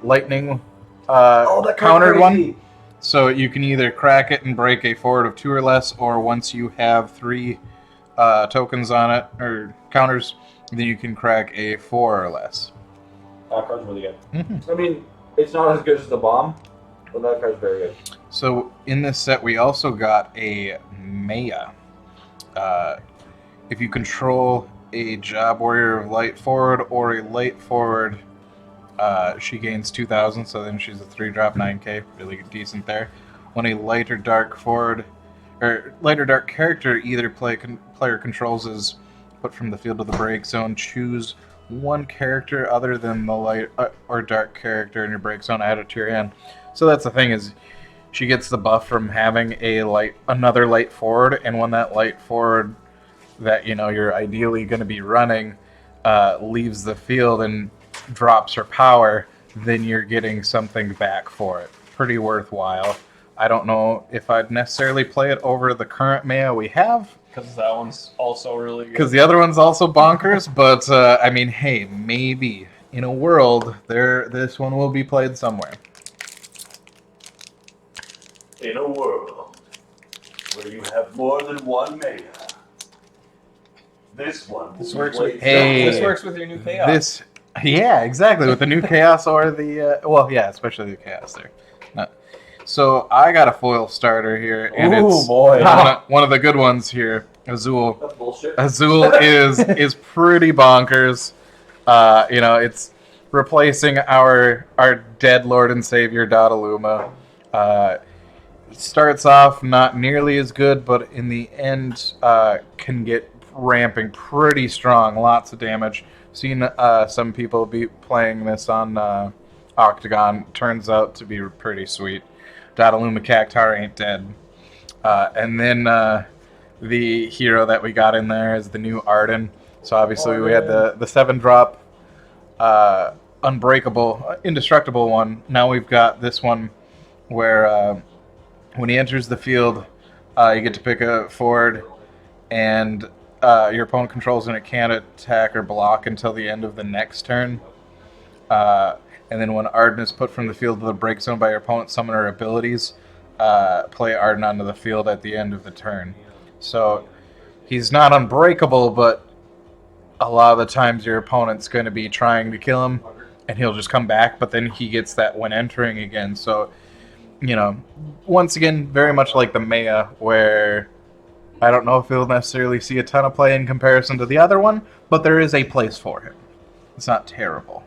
lightning countered one. So you can either crack it and break a forward of 2 or less, or once you have 3 tokens on it, or counters, then you can crack a 4 or less. That card's really good. Mhm. I mean, it's not as good as the bomb, but that card's very good. So in this set, we also got a Maya. If you control a Job Warrior of Light Forward or a Light Forward, she gains 2,000, so then she's a 3-drop 9k, really decent there. When a light or dark forward, or light or dark character either player controls is put from the field to the break zone, choose one character other than the light or dark character in your break zone, add it to your hand. So that's the thing, is she gets the buff from having another light forward, and when that light forward that you're ideally going to be running leaves the field and drops her power, then you're getting something back for it. Pretty worthwhile. I don't know if I'd necessarily play it over the current Maya we have, Because that one's also really good. because the other one's also bonkers, but I mean, hey, maybe in a world this one will be played somewhere. In a world where you have more than one Maya, this one This will works be with played this works with your new chaos. Yeah, exactly, with the new chaos or the especially the chaos there. So I got a foil starter here, and Ooh, it's boy. one of the good ones here. Azul. That's bullshit. Azul is pretty bonkers. It's replacing our dead Lord and Savior Dodaluma. Starts off not nearly as good, but in the end can get ramping pretty strong. Lots of damage. Seen some people be playing this on Octagon. Turns out to be pretty sweet. Dodaluma Cactar ain't dead. And then the hero that we got in there is the new Arden. So obviously we had the 7-drop unbreakable, indestructible one. Now we've got this one where when he enters the field, you get to pick a forward, and your opponent controls and it can't attack or block until the end of the next turn. And then when Arden is put from the field to the break zone by your opponent's summoner abilities, play Arden onto the field at the end of the turn. So he's not unbreakable, but a lot of the times your opponent's going to be trying to kill him, and he'll just come back, but then he gets that when entering again. So, once again, very much like the Maya, where I don't know if he'll necessarily see a ton of play in comparison to the other one, but there is a place for him. It's not terrible.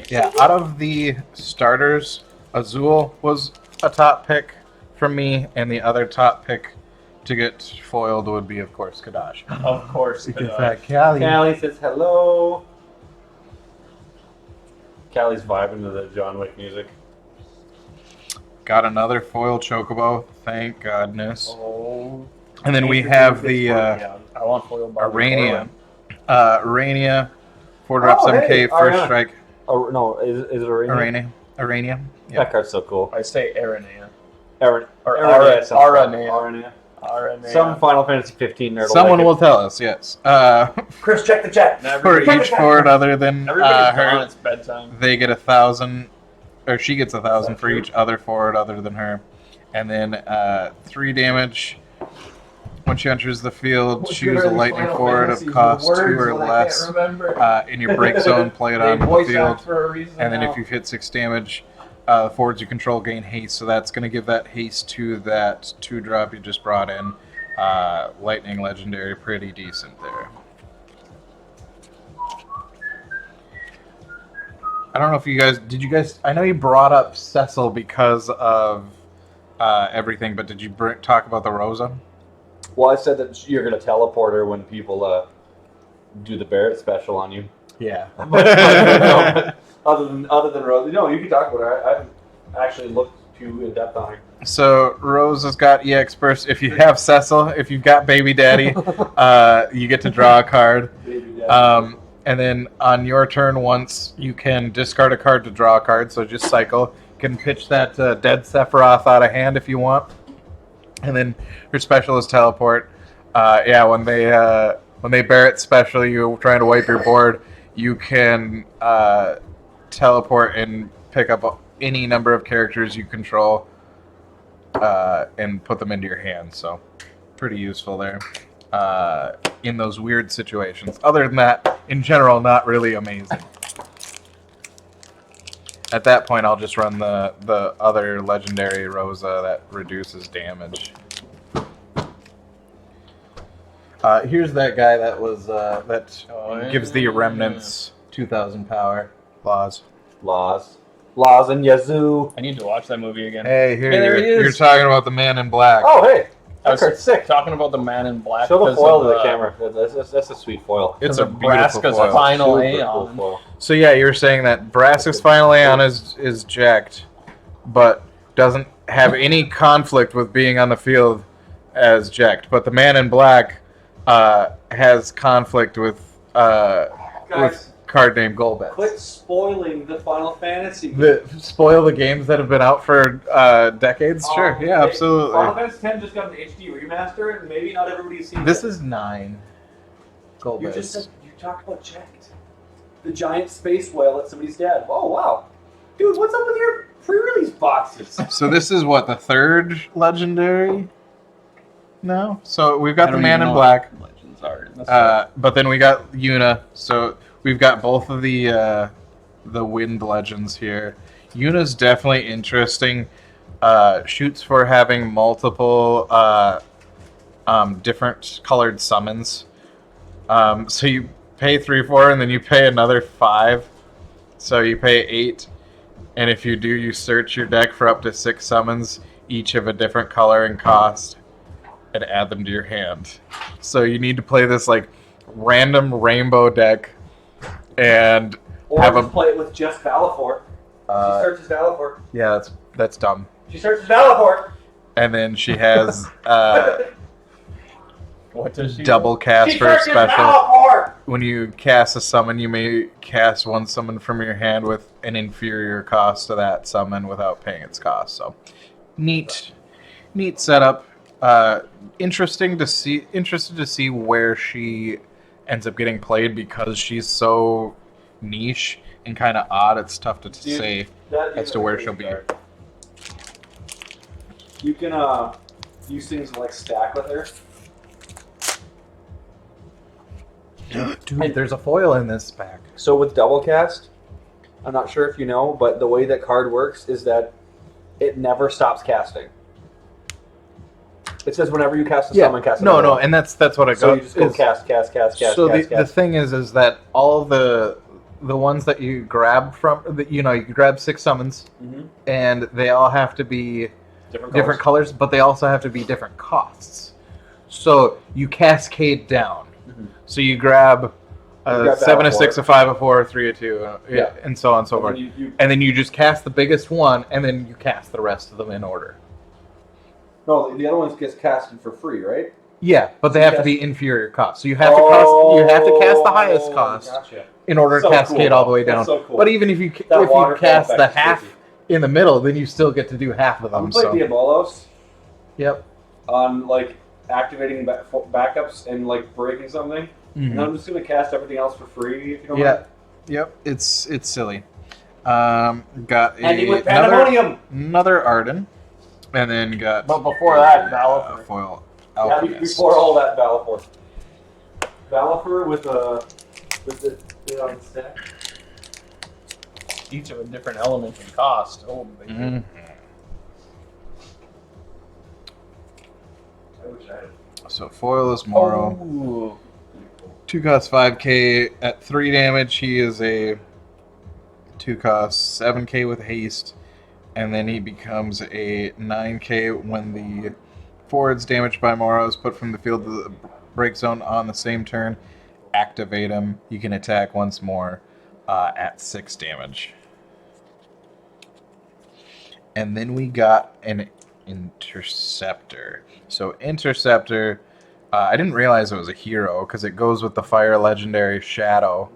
Yeah, out of the starters, Azul was a top pick from me, and the other top pick to get foiled would be, of course, Kadash. Of course. Because Kadash. that Callie. Callie says hello. Callie's vibing to the John Wick music. Got another foil Chocobo, thank goodness. Oh. And then we have the Yeah, I want foil Barbie Arania. Arania, 4-drop Oh, 7k, hey, first Ariana. strike. Oh no, is it Arania? Arania. Yeah. That card's so cool. I say Aranea. Or Aranea. Aranea. Some Final Fantasy 15 nerd. Someone will tell us, yes. Chris, check the chat. For each forward other than Everybody's gone. her, It's bedtime. they get 1,000, or she gets 1,000 for each other forward other than her. And then 3 damage. When she enters the field, choose a lightning forward of cost 2 or less. In your break zone, play it on the field. And then if you've hit 6 damage, the forwards you control gain haste. So that's going to give that haste to that 2-drop you just brought in. Lightning legendary, pretty decent there. I don't know if did you guys, I know you brought up Cecil because of everything, but did you talk about the Rosa? Well, I said that you're gonna teleport her when people do the Barrett special on you. Yeah. Other than Rose, no, you can talk about her. I haven't actually looked too in depth on her. So Rose has got EX burst. If you have Cecil, if you've got Baby Daddy, you get to draw a card. And then on your turn, once you can discard a card to draw a card. So just cycle. You can pitch that dead Sephiroth out of hand if you want. And then her special is teleport. When they Barrett special, you're trying to wipe your board, you can teleport and pick up any number of characters you control and put them into your hand. So pretty useful there in those weird situations. Other than that, in general, not really amazing. At that point, I'll just run the other legendary Rosa that reduces damage. Here's that guy that was gives the remnants 2,000 power. Laws. Laws and Yazoo. I need to watch that movie again. Hey, here there he is. you're talking about the Man in Black. Oh, hey. I That was card's sick. talking about the Man in Black. Show the because foil of, to the camera. That's a sweet foil. It's a because of beautiful Brassicas' foil. final Super Aeon. cool foil. So yeah, you were saying that Brassicas Final Aeon is jacked, but doesn't have any conflict with being on the field as jacked. But the Man in Black has conflict with card named Golbez. Quit spoiling the Final Fantasy. Spoil the games that have been out for decades? Sure, yeah, absolutely. Final Fantasy X just got an HD remaster, and maybe not everybody's seen This it. is 9. Golbez. You just said you talked about Jacked, the giant space whale at somebody's dad. Oh wow, dude, what's up with your pre-release boxes? So this is what, the third legendary? No? So we've I got the don't Man even in know Black. what Legends are. That's But then we got Yuna, so we've got both of the Wind Legends here. Yuna's definitely interesting. Shoots for having multiple different colored summons. So you pay 3, 4, and then you pay another 5. So you pay 8, and if you do, you search your deck for up to 6 summons, each of a different color and cost, and add them to your hand. So you need to play this like random rainbow deck and Or have just a play it with just Valifor. She starts as Valifor. yeah, that's dumb. She starts as Valifor. And then she has what does she double do? cast She for a starts as special. Valifor. When you cast a summon, you may cast one summon from your hand with an inferior cost to that summon without paying its cost. So neat setup. Interested to see where she ends up getting played because she's so niche and kind of odd. It's tough to say as to where she'll be. You can use things like stack with her. Dude, there's a foil in this pack. So with double cast, I'm not sure if you know, but the way that card works is that it never stops casting. It says whenever you cast a summon, cast a No, and that's what I got. So you just go cast. So the thing is that all the ones that you grab from, you grab 6 summons, Mhm. and they all have to be different colors, but they also have to be different costs. So you cascade down. Mhm. So you grab a grab 7, a Valifor. 6, a 5, a 4, a 3, a 2, Yeah. and so on and so forth. And then you just cast the biggest one, and then you cast the rest of them in order. No, the other ones gets casted for free, right? Yeah, but they So you have to cast- be inferior cost. So you have to cast the highest cost Gotcha. in order to So cascade cool. all the way down. That's so cool. But even if you waterfall cast the effect is half crazy. in the middle, then you still get to do half of them. I'm playing So Diabolos yep. on like activating backups and like breaking something, and I'm just gonna cast everything else for free. If you don't Yeah. mind. Yep. It's silly. Got Ending with another Pandemonium. Arden, and then got But before that, Valifor. foil Yeah, alchemist. before all that, Valifor. Valifor with the stack. Each of a different element and cost. Oh, baby. Mhm. I wish I had. So foil is Moro. Ooh. 2 cost 5k at 3 damage. He is a 2 cost 7k with haste, and then he becomes a 9k when the forward's damaged by Moro is put from the field to the break zone on the same turn. Activate him. You can attack once more at 6 damage. And then we got an Interceptor. So Interceptor, I didn't realize it was a hero because it goes with the Fire Legendary Shadow.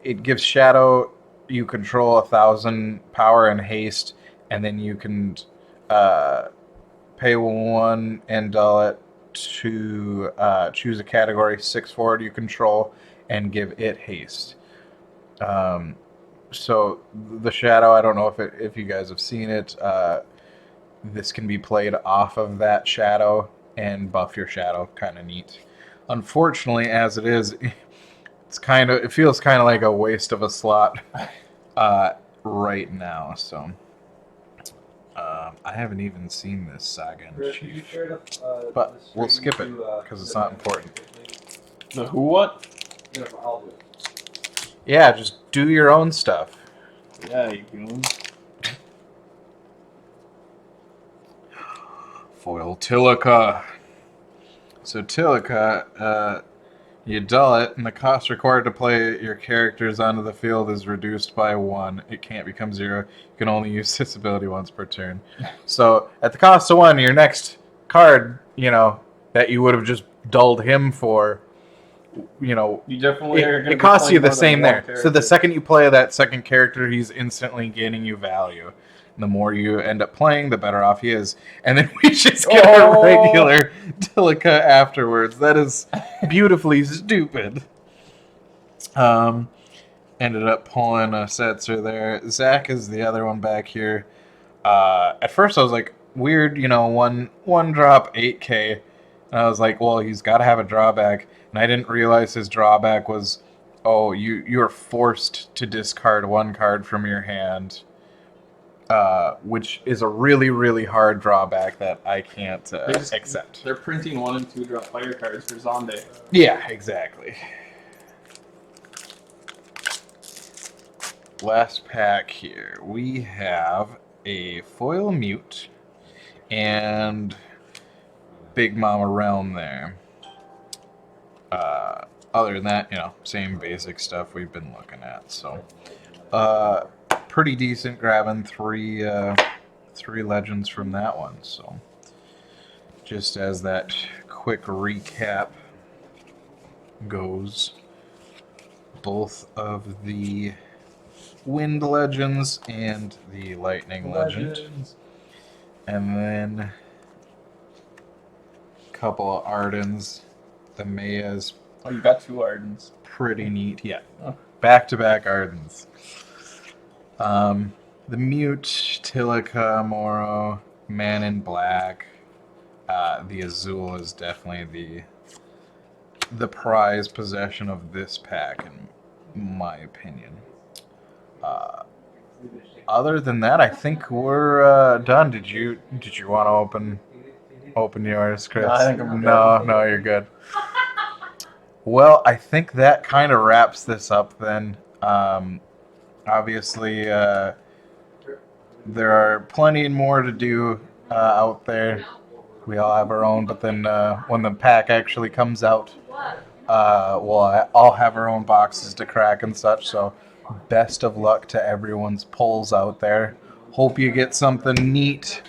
It gives Shadow, you control 1,000 power and haste, and then you can pay 1 and dull it to choose a category 6 forward you control and give it haste. so the shadow, I don't know if you guys have seen it. This can be played off of that shadow and buff your shadow. Kind of neat. Unfortunately, as it is, it feels kind of like a waste of a slot right now. So I haven't even seen this Saga in Chief, but we'll skip it because it's not important. The who what? Yeah, just do your own stuff. Yeah, you go. Foil Tilica. So Tilica, you dull it, and the cost required to play your characters onto the field is reduced by 1. It can't become 0. You can only use this ability once per turn. So at the cost of 1, your next card, that you would have just dulled him for, You definitely are going to it costs you the same there. So the second you play that second character, he's instantly gaining you value. And the more you end up playing, the better off he is. And then we just get a regular Tilica afterwards. That is beautifully stupid. Ended up pulling a Setzer there. Zach is the other one back here. At first I was like, weird, one drop 8k. And I was like, well, he's got to have a drawback. And I didn't realize his drawback was, you're forced to discard 1 card from your hand, which is a really, really hard drawback that I can't accept. They're printing 1 and 2 drop fire cards for Zonde. Yeah, exactly. Last pack here. We have a foil mute and Big Mama Realm there. Other than that, same basic stuff we've been looking at. So, pretty decent grabbing 3 legends from that one. So, just as that quick recap goes, both of the Wind Legends and the Lightning Legend. And then a couple of Ardens. The Maya's Oh, you got 2 Ardens. pretty neat. Yeah. Back-to-back Ardens. The Mute, Tilica, Moro, Man in Black. The Azul is definitely the prized possession of this pack, in my opinion. Other than that, I think we're done. Did you want to open yours, Chris? No, I think I'm good. No, you're good. Well, I think that kind of wraps this up then. Obviously, there are plenty more to do out there. We all have our own, but then when the pack actually comes out, we'll all have our own boxes to crack and such. So, best of luck to everyone's pulls out there. Hope you get something neat.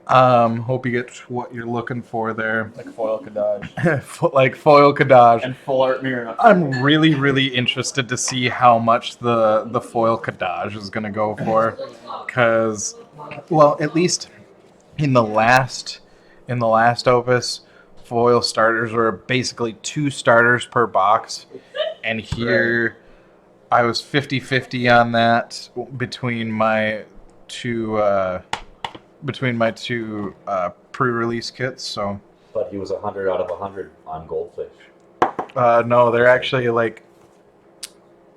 Hope you get what you're looking for there. Like foil Kadaj. Like foil Kadaj. And full art mirror. I'm really, really interested to see how much the foil Kadaj is going to go for. Because, well, at least in the last Opus, foil starters were basically 2 starters per box. And here, I was 50-50 on that between my two pre-release kits. So, But he was 100 out of 100 on Goldfish. no, they're actually like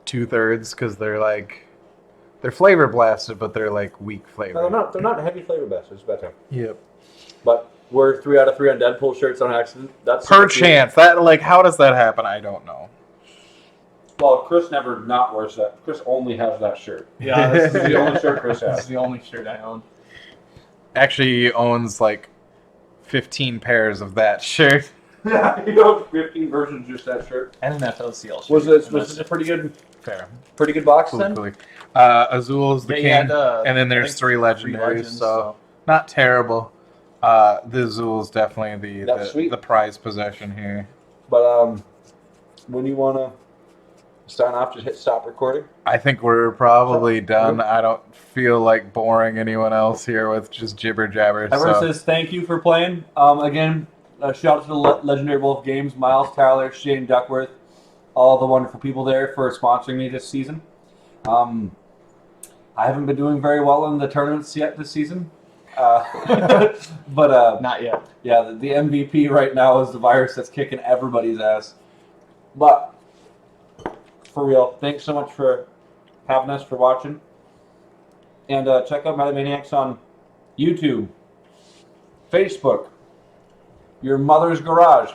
2/3 because they're flavor blasted, but they're like weak flavor. No, they're not heavy flavor bastards, better. Yep. But we're 3 out of 3 on Deadpool shirts on accident. That's Per chance, how does that happen? I don't know. Well, Chris never not wears that. Chris only has that shirt. Yeah, This is the only shirt Chris this is has. the only shirt I own. Actually, he owns like 15 pairs of that shirt. Yeah, you know, 15 versions just that shirt. And an FLCL shirt. Was this a pretty good box then? Cool. Azul is the king, and then there's 3 legendaries, so not terrible. The Azul is definitely That's sweet. the prized possession here. But when you want to sign off, just hit stop recording. I think we're probably done. I don't feel like boring anyone else here with just jibber jabber. Everyone So. says thank you for playing. Again, shout out to the Legendary Wolf Games, Miles Tyler, Shane Duckworth, all the wonderful people there for sponsoring me this season. I haven't been doing very well in the tournaments yet this season. But Not yet. yeah, the MVP right now is the virus that's kicking everybody's ass. But for real, thanks so much for having us, for watching. And check out Metamaniacs on YouTube, Facebook, your mother's garage.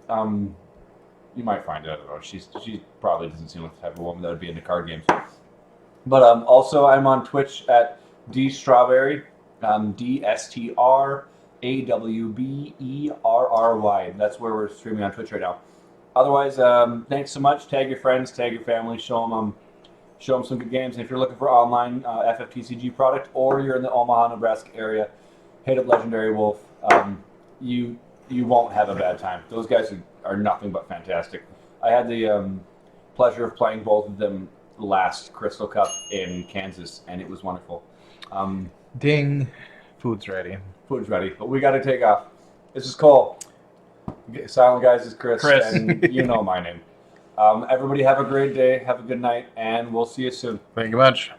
You might find it. I don't know. She probably doesn't seem like the type of woman that would be into card games. But also, I'm on Twitch at dstrawberry, DSTRAWBERRY. That's where we're streaming on Twitch right now. Otherwise, thanks so much. Tag your friends, tag your family, show them some good games. And if you're looking for online FFTCG product, or you're in the Omaha, Nebraska area, hit up Legendary Wolf. You won't have a bad time. Those guys are nothing but fantastic. I had the pleasure of playing both of them last Crystal Cup in Kansas, and it was wonderful. Ding. Food's ready. Food's ready, but we got to take off. This is Cole. Silent Guys is Chris. And you know my name. Everybody have a great day, have a good night, and we'll see you soon. Thank you much.